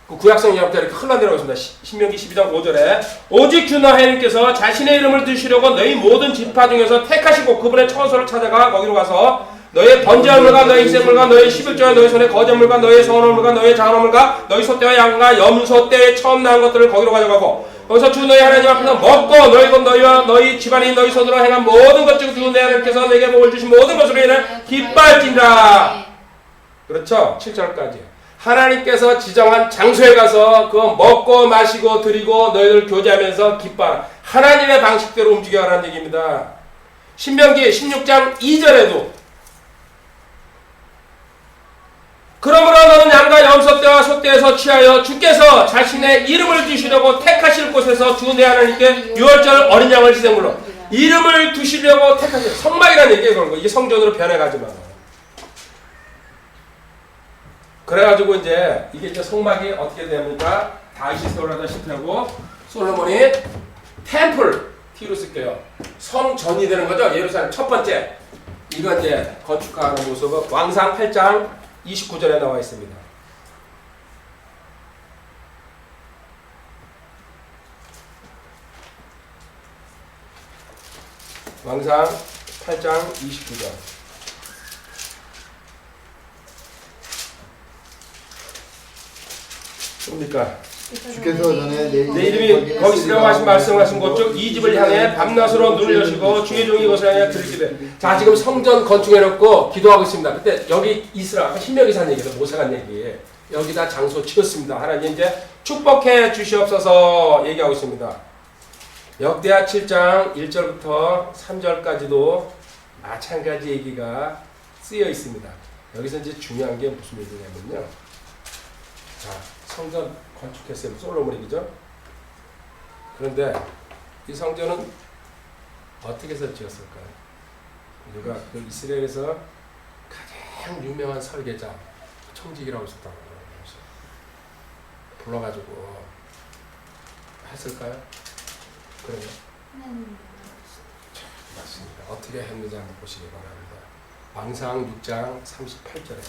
그 구약성경부터 이렇게 흘러내려오고 있습니다. 신명기 12장 5절에 오직 주 너희 하나님께서 자신의 이름을 두시려고 너희 모든 지파 중에서 택하시고 그분의 처소를 찾아가 거기로 가서 너의 번제한 물과 너의 희생물과 너의 11조와 너의 손의 거짓 물과 너의 성원한 물과 너의 장한 물과 너희 소떼와 양과 염소 떼에 처음 낳은 것들을 거기로 가져가고 거기서 주 너희 하나님 앞에서 먹고 너희고 너희와 너희 집안이 너희 손으로 행한 모든 것 중 주 내 하나님께서 내게 복을 주신 모든 것으로 인해 기뻐할지니라. 그렇죠? 7절까지 하나님께서 지정한 장소에 가서 그거 먹고 마시고 드리고 너희들 교제하면서 기뻐하라. 하나님의 방식대로 움직여가라는 얘기입니다. 신명기 16장 2절에도 그러므로 너는 양과 염소떼와 소떼에서 취하여 주께서 자신의 이름을 두시려고 택하실 곳에서 주 내 하나님께 유월절 어린 양을 희생물로 이름을 두시려고 택하실 성막이라는 얘기예요. 그런 거. 이게 성전으로 변해가지만 그래가지고 이제 이게 이제 성막이 어떻게 됩니까? 다윗이 세우려다 실패하고 솔로몬이 템플 티루스께요. 성전이 되는 거죠. 예루살렘 첫 번째 이거 이제 건축하는 모습은 왕상 8장 29절에 나와 있습니다. 왕상 8장 29절. 뭡니까? 주께서 전에 내 내 이름이 거기 쓰려고 하신 말씀하신 곳 중 이 집을 향해 밤낮으로 눈을 여시고 주의 종이 이것을 향해 들으시되. 자, 지금 성전 건축해놓고 기도하고 있습니다. 그때 여기 이스라 신명기 산 얘기도 모세가 한 얘기. 여기다 장소 지었습니다. 하나님 이제 축복해 주시옵소서 얘기하고 있습니다. 역대하 7장 1절부터 3절까지도 마찬가지 얘기가 쓰여 있습니다. 여기서 이제 중요한 게 무슨 얘기냐면요. 자, 성전 건축했어요. 솔로몬이죠. 그런데 이 성전은 어떻게 해서 지었을까요? 누가 그 이스라엘에서 가장 유명한 설계자 청지기라고 있었다고 그러면서 불러가지고 했을까요? 그래요. 맞습니다. 어떻게 했는지 한번 보시기 바랍니다. 왕상 6장 38절에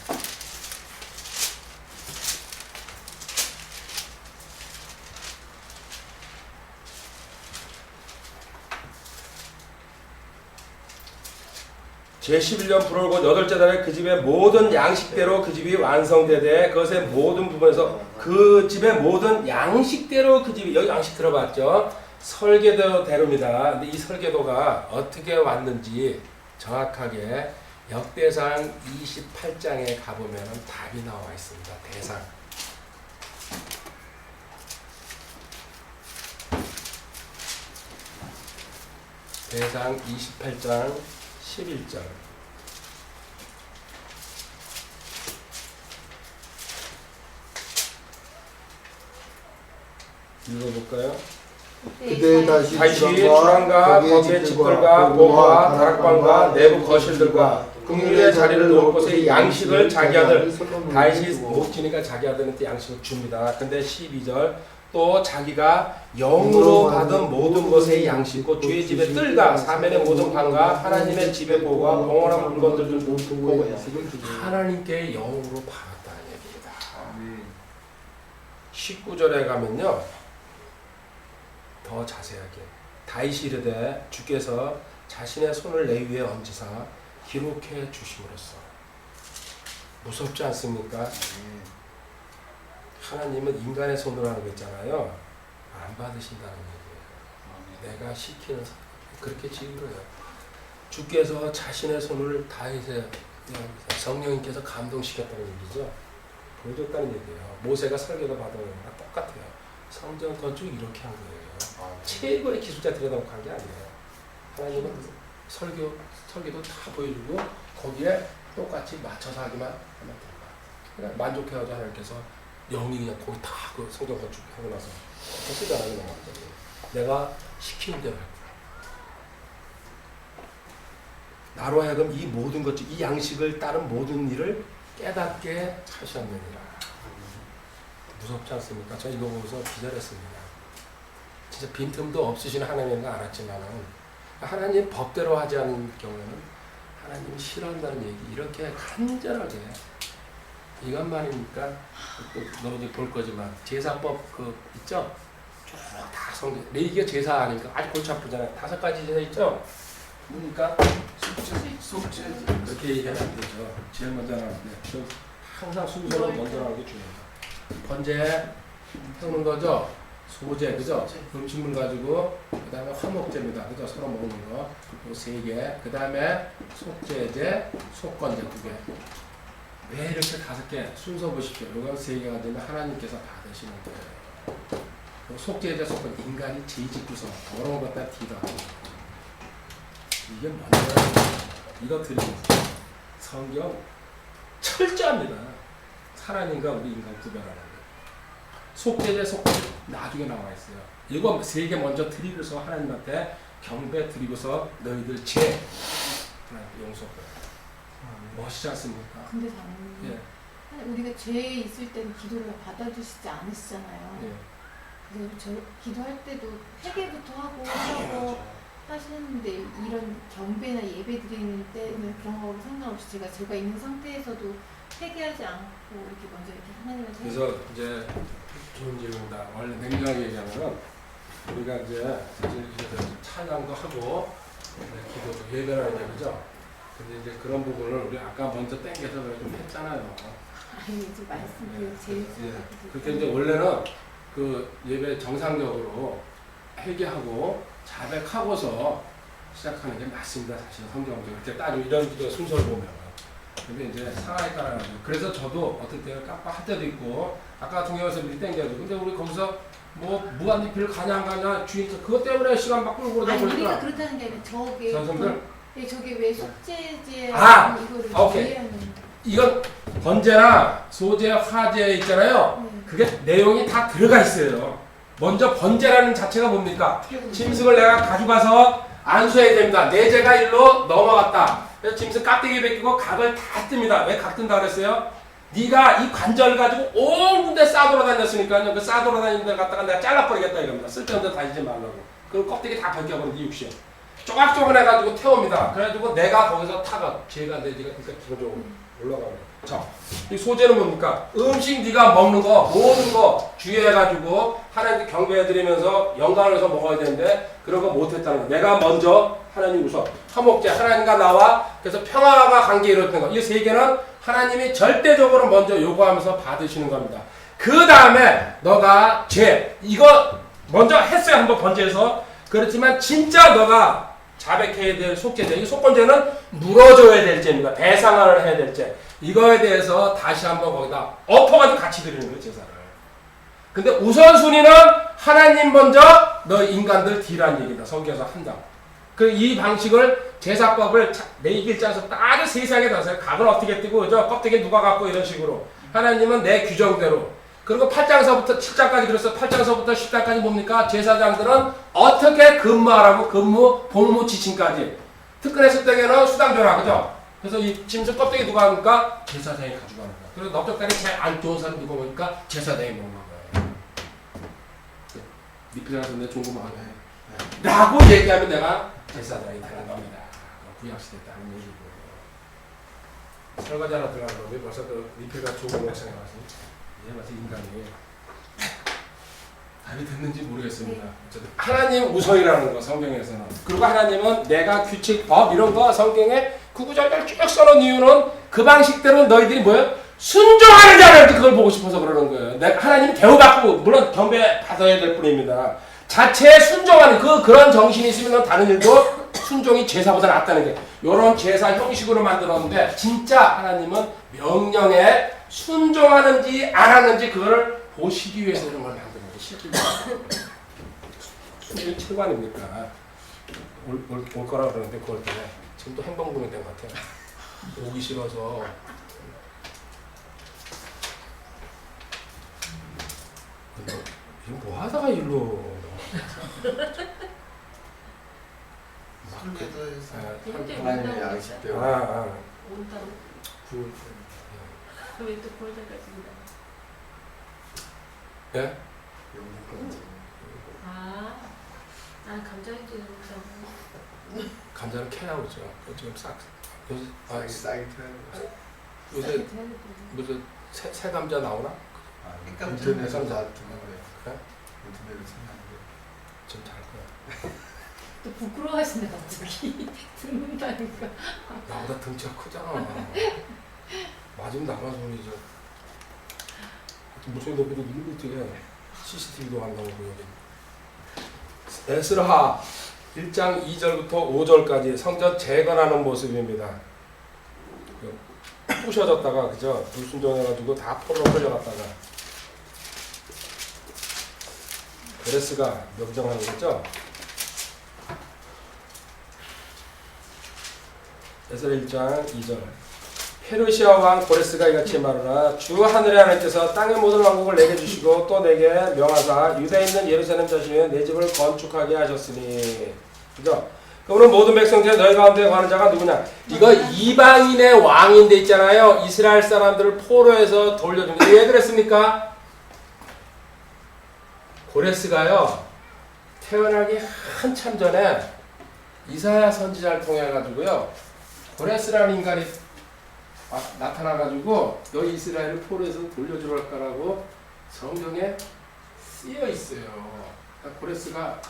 제11년 불월 곧 8째 달에 그 집의 모든 양식대로 그 집이 완성되되 그것의 모든 부분에서 그 집의 모든 양식대로 그 집이 여기 양식 들어봤죠? 설계도대로입니다. 근데 이 설계도가 어떻게 왔는지 정확하게 역대상 28장에 가보면 답이 나와 있습니다. 대상. 대상 28장 11절. 읽어볼까요? 그때 다시 주랑과 거기에 집들과 보호와 다락방과 내부 거실들과 궁유의 자리를 놓을 곳에 양식을 자기 아들 다윗이 못 지니까 자기 아들한테 양식을 줍니다. 근데 12절 또 자기가 영으로 받은 모든 것의 양식과 주의 집의 뜰과 사면의 모든 방과 하나님의 집의 보호와 영원한 물건들 중 모든 하나님께 영으로 받았다는 얘기입니다. 19절에 가면요 더 자세하게 다윗이 이르되 주께서 자신의 손을 내 위에 얹으사 기록해 주심으로써 무섭지 않습니까? 하나님은 인간의 손으로 하는 거 있잖아요. 안 받으신다는 얘기예요. 내가 시키는 그렇게 지으로요. 주께서 자신의 손을 다윗의 성령님께서 감동시켰다는 얘기죠. 보여줬다는 얘기예요. 모세가 설계도 받은 거랑 똑같아요. 성전 건축 이렇게 한 거예요. 최고의 기술자들이 놓고 한 게 아니에요. 하나님은 설계도 다 보여주고 거기에 똑같이 맞춰서 하기만 하면 된다. 그러니까 만족해가지고 하나님께서 영이 그냥 거기 다 그 성전 건축하고 나서 쓰지 않아요. 내가 시키는 대로 했구나. 나로 하여금 이 모든 것, 이 양식을 따른 모든 일을 깨닫게 하셨느니라. 무섭지 않습니까? 저 이거 보면서 기절했습니다. 진짜 빈틈도 없으신 하나님인 거 알았지만은 하나님 법대로 하지 않는 경우에는 하나님이 싫어한다는 얘기 이렇게 간절하게 이것만이니까 또 너희들 볼 거지만 제사법 그 있죠? 쭉 다 성경 레위기가 제사 아니니까 아주 골치 아프잖아요. 5가지 제사 있죠? 뭡니까? 속죄 그렇게 얘기하면 안 되죠. 제일 먼저 나오는데 항상 순서로 먼저 나오는 게 중요해요. 번제 태우는 거죠. 소제 그죠? 음식물 가지고 그 다음에 화목제입니다. 그죠? 서로 먹는 거. 요 3개. 그 다음에 속제제, 속건제 2개. 왜 이렇게 5개 순서 보십시오. 이건 3개가 되면 하나님께서 받으시는 거예요. 속죄제, 속건 인간이 죄짓고서 더러운 것 다 뒤다. 이게 뭔가 이거 드리면서 성경 철저합니다. 하나님과 우리 인간 구별하는 거. 속죄제, 속죄제 나중에 나와 있어요. 이거 3개 먼저 드리고서 하나님한테 경배 드리고서 너희들 죄 하나님께 용서해요. 멋있지 않습니까? 근데 장모님, 예. 우리가 죄에 있을 때는 기도를 받아주시지 않으시잖아요. 예. 그래서 저 기도할 때도 회개부터 하고 하시는데 이런 경배나 예배 드리는 때는 그런 거로 상관없이 제가 있는 상태에서도 회개하지 않고 이렇게 먼저 이렇게 하나님한테 그래서 이제 좋은 질문이다. 원래 냉정하게 얘기하면 우리가 이제 찬양도 하고 기도도 예배를 하죠, 그죠? 근데 이제 그런 부분을 우리 아까 먼저 땡겨서 좀 했잖아요. 아니 이제 말씀드려 제일 그렇게 이제 원래는 그 예배 정상적으로 회개하고 자백하고서 시작하는 게 맞습니다. 사실 성경적으로 이렇게 따지고 이런 기도 순서를 보면. 근데 이제 상황에 따라 그래서 저도 어떨 때는 깜빡할 때도 있고 아까 같은 경우에서 미리 땡겨도 근데 우리 거기서 뭐 무한리필 가냐 안 가냐 주인 그것 때문에 시간 막 끌고 그러다 아니 보니까 우리가 그렇다는 게 아니라 저게 선생님들 저게 왜 속죄제 이거를 오케이. 이해하는 이건 번제나 소제, 화제 있잖아요. 그게 내용이 다 들어가 있어요. 먼저 번제라는 자체가 뭡니까? 짐승을 내가 가져가서 안수해야 됩니다. 내 죄가 일로 넘어갔다. 그래서 짐승 깍대기 벗기고 각을 다 뜹니다. 왜 각 뜬다 그랬어요? 네가 이 관절 가지고 온 군데 싸돌아다녔으니까요. 그 싸돌아다니는 데 갖다가 내가 잘라버리겠다 이겁니다. 쓸데없는 데 다니지 말라고. 그리고 껍데기 다 벗겨버린 이육시에 쪼각쪼각해가지고 태웁니다. 그래가지고 내가 거기서 타가 죄가 내 죄가 그러니까 기본적으로 올라가요. 자, 이 소제는 뭡니까? 음식 네가 먹는 거 모든 거 주의해가지고 하나님께 경배해드리면서 영광을 해서 먹어야 되는데 그런 거 못했다는 거. 내가 먼저 하나님 우선 화목제 하나님과 나와 그래서 평화가 관계 이루어지는 거. 이 3개는 하나님이 절대적으로 먼저 요구하면서 받으시는 겁니다. 그 다음에 너가 죄 이거 먼저 했어요. 한번 번제해서. 그렇지만 진짜 너가 자백해야 될 속죄제, 이 속건제는 물어줘야 될 죄입니다. 배상을 해야 될 죄. 이거에 대해서 다시 한번 거기다 엎어가지고 같이 드리는 거예요, 제사를. 근데 우선순위는 하나님 먼저 너 인간들 뒤란 얘기다. 성경에서 한다. 그 이 방식을 제사법을 레위기일장에서 아주 세세하게 다뤄요. 각을 어떻게 띄고 그죠? 껍데기 누가 갖고 이런 식으로. 하나님은 내 규정대로. 그리고 8장서부터 7장까지 그래서 8장서부터 10장까지 뭡니까? 제사장들은 어떻게 근무하라고 근무, 복무, 지침까지. 특근했을 때에는 수당 줘라, 그죠? 그래서 이 짐승 껍데기 누가 합니까? 제사장이 가져가는 거야. 그리고 넓적다리 제일 안 좋은 사람 누가 보니까 제사장이 먹는 거예요. 니필이라서 내 좋은 거 많네. 라고 얘기하면 내가 제사장이 되는 겁니다. 구약시대 때 하는 얘기고. 설거지 하나 들어가는 거 왜 벌써 그 니필가 좋은 거 생각하지? 얘 마치 인간이 답이 됐는지 모르겠습니다. 어쨌든 하나님 우선이라는 거 성경에서는. 그리고 하나님은 내가 규칙, 법 이런 거 성경에 구구절절 쭉 써놓은 이유는 그 방식대로 너희들이 뭐예요? 순종하는 자를 그걸 보고 싶어서 그러는 거예요. 하나님이 대우받고 물론 경배 받아야 될 뿐입니다. 자체에 순종하는 그런 정신이 있으면 다른 일도 순종이 제사보다 낫다는 게 이런 제사 형식으로 만들었는데 진짜 하나님은 명령에 순종하는지 안 하는지 그거를 보시기 위해서 이런 걸 만드는 게 실질적으로 순종이 최고 아닙니까? 올 거라 그러는데 그걸 때문에 지금 또 행방불명 된 것 같아요. 오기 싫어서 뭐 하다가 일로 하나님의 양식대로 왜또 고려자까지입니다. 예? 아, 난 감자인지는 못하고. 감자는 캐나오죠. 지금 싹 요새 사이트. 요새 무슨 새 감자 나오나? 인터넷에서 감자. 나왔던데. 그래? 인터넷에서 생각나는데. 좀 잘 거야. 또 부끄러워하시네 갑자기 듣는다니까. 나보다 등치가 크잖아. 맞으면 나만 소리죠. 무슨 높이도 누르고 뒤에 CCTV도 안 나오고 여기. 에스라 1장 2절부터 5절까지 성전 재건하는 모습입니다. 부셔졌다가 그죠? 불순종해가지고 다 포로 흘려갔다가 고레스가 명령하는 거죠. 에스라 1장 2절 페르시아 왕 고레스가 이같이 말하나 주 하늘의 하나님께서 땅의 모든 왕국을 내게 주시고 또 내게 명하사 유다에 있는 예루살렘 자신의 내 집을 건축하게 하셨으니 그죠? 그러면 모든 백성 중에 너희 가운데 가는 자가 누구냐? 이거 이방인의 왕인데 있잖아요. 이스라엘 사람들을 포로해서 돌려준 게 왜 그랬습니까? 고레스가요 태어나기 한참 전에 이사야 선지자를 통해 가지고요 고레스라는 인간이 나타나가지고 너희 이스라엘을 포로해서 돌려주랄 거라고 성경에 쓰여 있어요. 그러니까 고레스가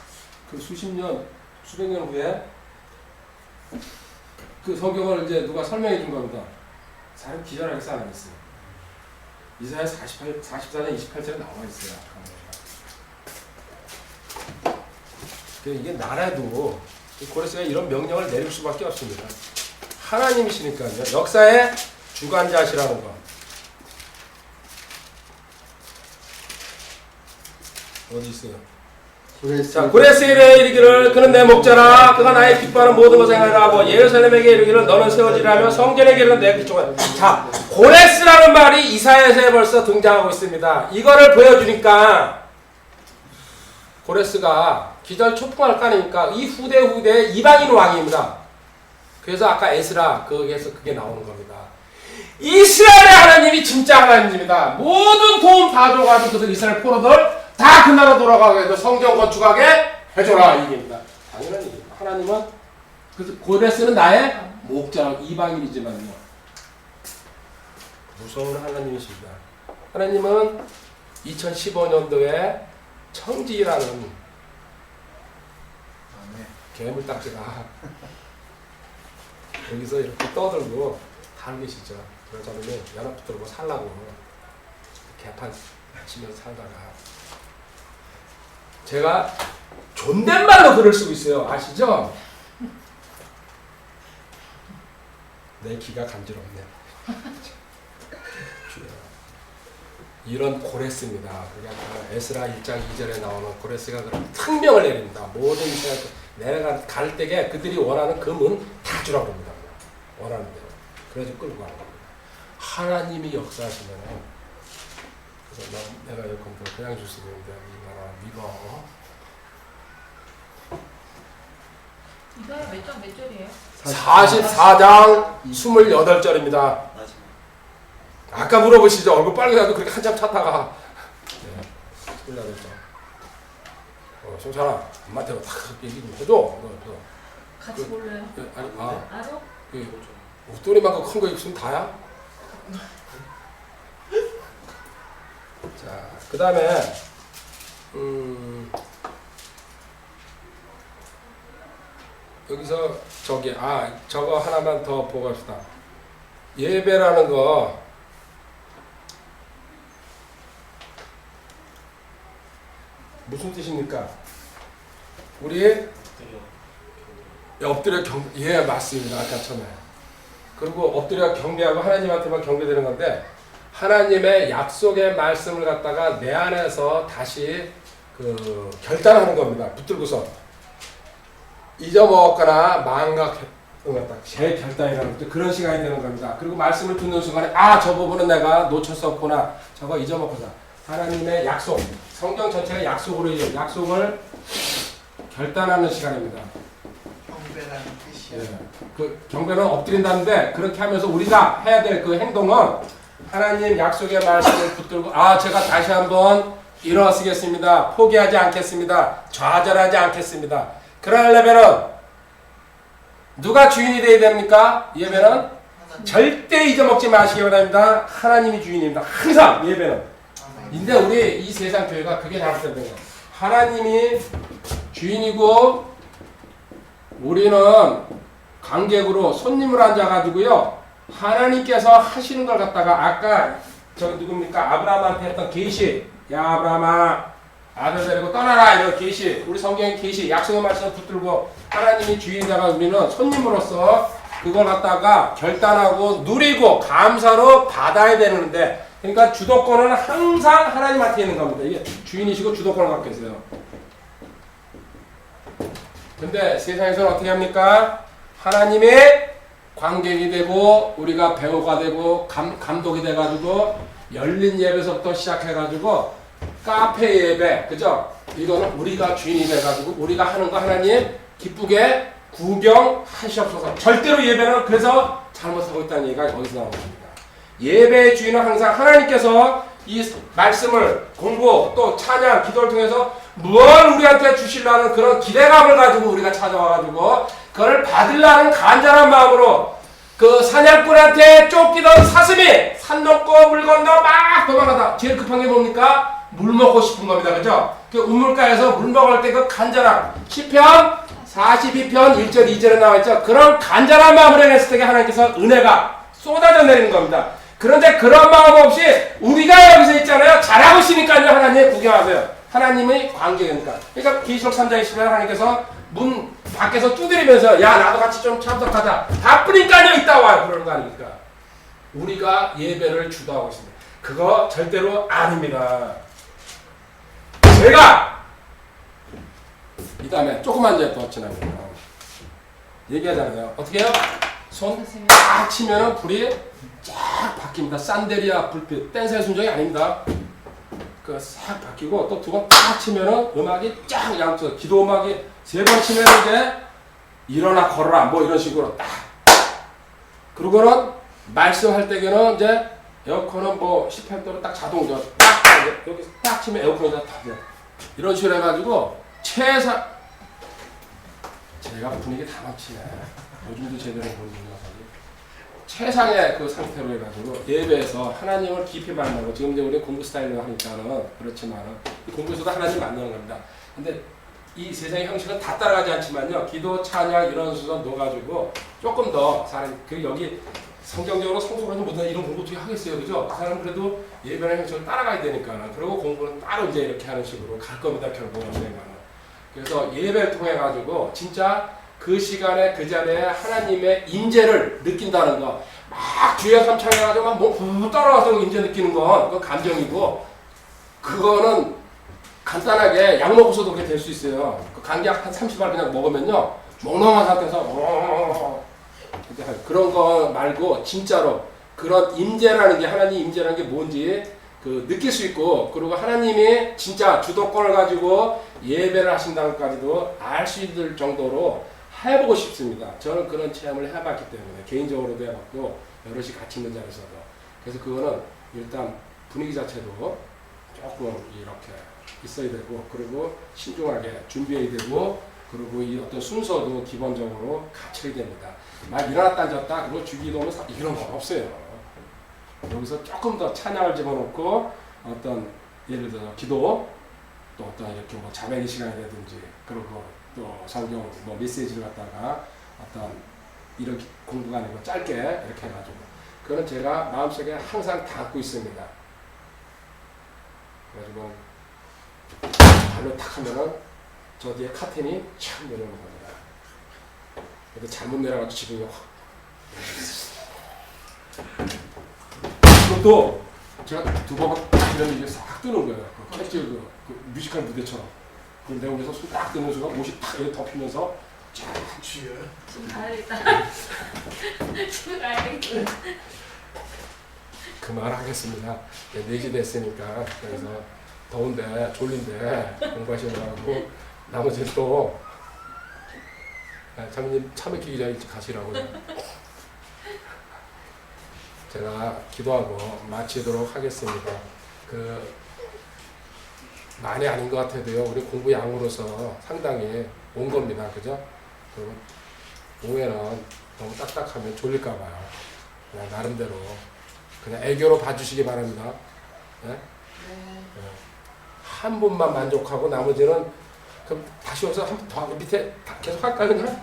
그 수백 년 후에 그 성경을 이제 누가 설명해 준 겁니다. 사람 기절하게 써놨어요. 이사야 44장 28절에 나와 있어요. 이게 나라도 고레스가 이런 명령을 내릴 수밖에 없습니다. 하나님이시니까요. 역사의 주관자시라는 거. 어디 있어요? 자, 고레스에 이르기를 그는 내 목자라 그가 나의 기뻐하는 모든 것을 행하라고 예루살렘에게 이르기를 너는 세워지라며 성전에게 이르는 내 기초가. 자, 고레스라는 말이 이사야서에 벌써 등장하고 있습니다. 이거를 보여주니까 고레스가 기절 초풍할 까니까 이 후대 이방인 왕입니다. 그래서 아까 에스라 거기에서 그게 나오는 겁니다. 이스라엘의 하나님이 진짜 하나님입니다. 모든 도움 다 줘가지고 그 이스라엘 포로들 다 그 나라 돌아가게 해서 성전 건축하게 해줘라 이게입니다. 당연한 얘기입니다. 하나님은 그래서 고레스는 나의 목자 이방인이지만요. 무서운 하나님이십니다. 하나님은 2015년도에 청지라는 괴물딱지가 여기서 이렇게 떠들고 다른 계시죠. 그러자면 연합 붙들고 살라고 개판 치면서 살다가 제가 존댓말로 글을 쓰고 있어요. 아시죠? 내 귀가 간지럽네. 이런 고레스입니다. 그게 에스라 1장 2절에 나오는 고레스가 그런 특명을 내립니다. 모든 이스라엘 내가 갈 때에 그들이 원하는 금은 다 주라고 합니다. 원하는 대로. 그래서 끌고 가는 겁니다. 하나님이 역사하시면 그래서 내가 여건도 그냥 줄 수 있는데 이거나 믿어. 이거야 몇 절이에요? 44장 28절입니다. 아까 물어보시죠. 얼굴 빨개가지고 그렇게 한참 찾다가 네. 28절. 송찬아, 엄마한테 딱 얘기 좀 해줘. 같이 몰라요. 아니, 알아? 옷도리만큼 큰 거 입으면 다야? 자, 그 다음에 여기서 저거 하나만 더 보고 합시다. 예배라는 거 무슨 뜻입니까? 우리 엎드려 예 맞습니다. 아까 처음에 그리고 엎드려 경배하고 하나님한테만 경배되는 건데 하나님의 약속의 말씀을 갖다가 내 안에서 다시 그 결단하는 겁니다. 붙들고서 잊어먹거나 망각했던 것 재결단이라는 거죠. 그런 시간이 되는 겁니다. 그리고 말씀을 듣는 순간에 저 부분은 내가 놓쳤었구나. 저거 잊어먹거나 하나님의 약속, 성경 전체가 약속으로 약속을 결단하는 시간입니다. 경배라는 뜻이야. 그 경배는 엎드린다는데 그렇게 하면서 우리가 해야 될 그 행동은 하나님 약속의 말씀을 붙들고 제가 다시 한번 일어서겠습니다. 포기하지 않겠습니다. 좌절하지 않겠습니다. 그러려면은 누가 주인이 되어야 됩니까? 예배는 절대 잊어먹지 마시기 바랍니다. 하나님이 주인입니다. 항상 예배는. 근데 우리 이 세상 교회가 그게 잘못된 거예요. 하나님이 주인이고 우리는 관객으로 손님으로 앉아가지고요. 하나님께서 하시는 걸 갖다가 아까 저 누굽니까? 아브라함한테 했던 계시. 야 아브라함아 아들 데리고 떠나라 이런 계시. 우리 성경의 계시 약속의 말씀을 붙들고 하나님이 주인자가 우리는 손님으로서 그걸 갖다가 결단하고 누리고 감사로 받아야 되는데 그러니까 주도권은 항상 하나님한테 있는 겁니다. 이게 주인이시고 주도권을 갖고 계세요. 근데 세상에서는 어떻게 합니까? 하나님의 관객이 되고 우리가 배우가 되고 감독이 돼가지고 열린 예배서부터 시작해가지고 카페 예배 그죠? 이거는 우리가 주인이 돼가지고 우리가 하는 거 하나님 기쁘게 구경하시옵소서. 절대로 예배는 그래서 잘못하고 있다는 얘기가 어디서 나오는 겁니다. 예배의 주인은 항상 하나님께서 이 말씀을 공부 또 찬양 기도를 통해서 뭘 우리한테 주시려는 그런 기대감을 가지고 우리가 찾아와가지고 그걸 받으려는 간절한 마음으로 그 사냥꾼한테 쫓기던 사슴이 산 넘고 물 건너 막 도망가다 제일 급한 게 뭡니까? 물 먹고 싶은 겁니다. 그죠? 그 우물가에서 물 먹을 때 그 간절함 시편 42편 1절 2절에 나와있죠. 그런 간절한 마음을 해냈을 때 하나님께서 은혜가 쏟아져 내리는 겁니다. 그런데 그런 마음 없이 우리가 여기서 있잖아요. 잘하고 있으니까요. 하나님 구경하세요. 하나님의 관계니까. 그러니까 계시록 3장에 있으면 하나님께서 문 밖에서 두드리면서 야 나도 같이 좀 참석하자. 바쁘니까요. 이따 와요. 그러는 거 아닙니까? 우리가 예배를 주도하고 있습니다. 그거 절대로 아닙니다. 제가 이 다음에 조그만 이제 더 지나면 얘기하잖아요. 어떻게 해요? 손 딱 치면은 불이 쫙 바뀝니다. 산데리아 불빛 댄스의 순정이 아닙니다. 그 싹 바뀌고 또 두 번 딱 치면은 음악이 쫙 양쪽 기도 음악이 세 번 치면은 이제 일어나 걸어라 뭐 이런 식으로 딱 그러고는 말씀할 때에는 이제 에어컨은 뭐 10편도로 딱 자동 딱 여기 딱 치면 에어컨이 다 돼요. 이런 식으로 해가지고 제가 분위기 다 맞히네. 요즘도 제대로 보는 녀석이 최상의 그 상태로 해가지고 예배에서 하나님을 깊이 만나고 지금 이제 우리 공부 스타일로 하니까는 그렇지만은 공부에서도 하나님 만나는 겁니다. 근데 이 세상의 형식은 다 따라가지 않지만요. 기도, 찬양 이런 순서 넣어가지고 조금 더 사람 그 여기 성경적으로 성소라는 못한 이런 공부 어떻게 하겠어요, 그죠? 그 사람 그래도 예배의 형식을 따라가야 되니까는 그리고 공부는 따로 이제 이렇게 하는 식으로 갈 겁니다, 결국은. 그래서 예배를 통해 가지고 진짜 그 시간에 그 자리에 하나님의 임재를 느낀다는 거, 막 주여 삼창해가지고 막 뭐 따라와서 임재 느끼는 건 그 감정이고, 그거는 간단하게 약 먹고서도 그렇게 될 수 있어요. 그 감기약 한 30알 그냥 먹으면요, 멍멍한 상태에서 그런 거 말고 진짜로 그런 임재라는 게 하나님 임재라는 게 뭔지 그 느낄 수 있고, 그리고 하나님이 진짜 주도권을 가지고 예배를 하신다는 것까지도 알 수 있을 정도로 해보고 싶습니다. 저는 그런 체험을 해봤기 때문에 개인적으로도 해봤고 여럿이 같이 있는 자리에서도. 그래서 그거는 일단 분위기 자체도 조금 이렇게 있어야 되고, 그리고 신중하게 준비해야 되고, 그리고 이 어떤 순서도 기본적으로 갖춰야 됩니다. 막 일어났다 앉았다 그리고 주기도는 이런 건 없어요. 여기서 조금 더 찬양을 집어넣고 어떤 예를 들어서 기도, 또 어떤 이렇게 뭐 자매기 시간이라든지, 그리고 또 성경 뭐 메시지를 갖다가 어떤 이런 공부가 아니고 짧게 이렇게 해가지고, 그거는 제가 마음속에 항상 담고 있습니다. 그래가지고 발로 탁 하면은 저 뒤에 카텐이 촥 내려오는 겁니다. 근데 잘못 내려가지고 지금이 확. 그것도 제가 두 번 이런 이게 싹 뜨는 거예요. 그 캐치 그 뮤지컬 무대처럼. 그럼 내가 여기서 손 딱 뜨는 순간 옷이 탁 이렇게 덮이면서 쫙 지금 가야겠다. 지금 가야겠다. 그만하겠습니다. 4시 됐으니까. 그래서 더운데 졸린데 공부하시느라고 나머지는 또 자매님 차 막히기 전에 일찍 가시라고요. 제가 기도하고 마치도록 하겠습니다. 많이 아닌 것 같아도요. 우리 공부 양으로서 상당히 온 겁니다. 그죠? 그리고 오해는 너무 딱딱하면 졸릴까 봐요. 그냥 나름대로 그냥 애교로 봐주시기 바랍니다. 네? 네. 한 분만 만족하고 나머지는 그럼 다시 오서 한 번 더 밑에 계속 할까요 그냥?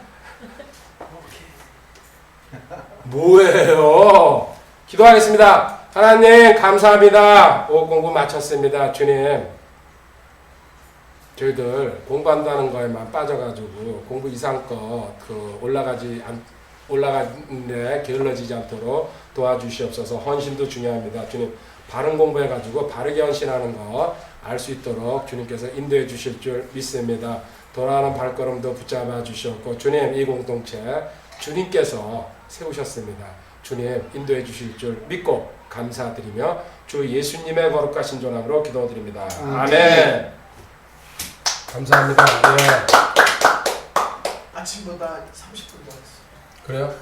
뭐예요? 기도하겠습니다. 하나님 감사합니다. 오후 공부 마쳤습니다. 주님 저희들 공부한다는 거에만 빠져가지고 공부 이상껏 올라가는데 게을러지지 않도록 도와주시옵소서. 헌신도 중요합니다. 주님 바른 공부해가지고 바르게 헌신하는 거 알 수 있도록 주님께서 인도해 주실 줄 믿습니다. 돌아가는 발걸음도 붙잡아 주셨고 주님 이 공동체 주님께서 세우셨습니다. 주님 인도해 주실 줄 믿고 감사드리며 주 예수님의 거룩하신 전함으로 기도드립니다. 아멘. 감사합니다. 예. 아침보다 30분 더 했어. 그래요?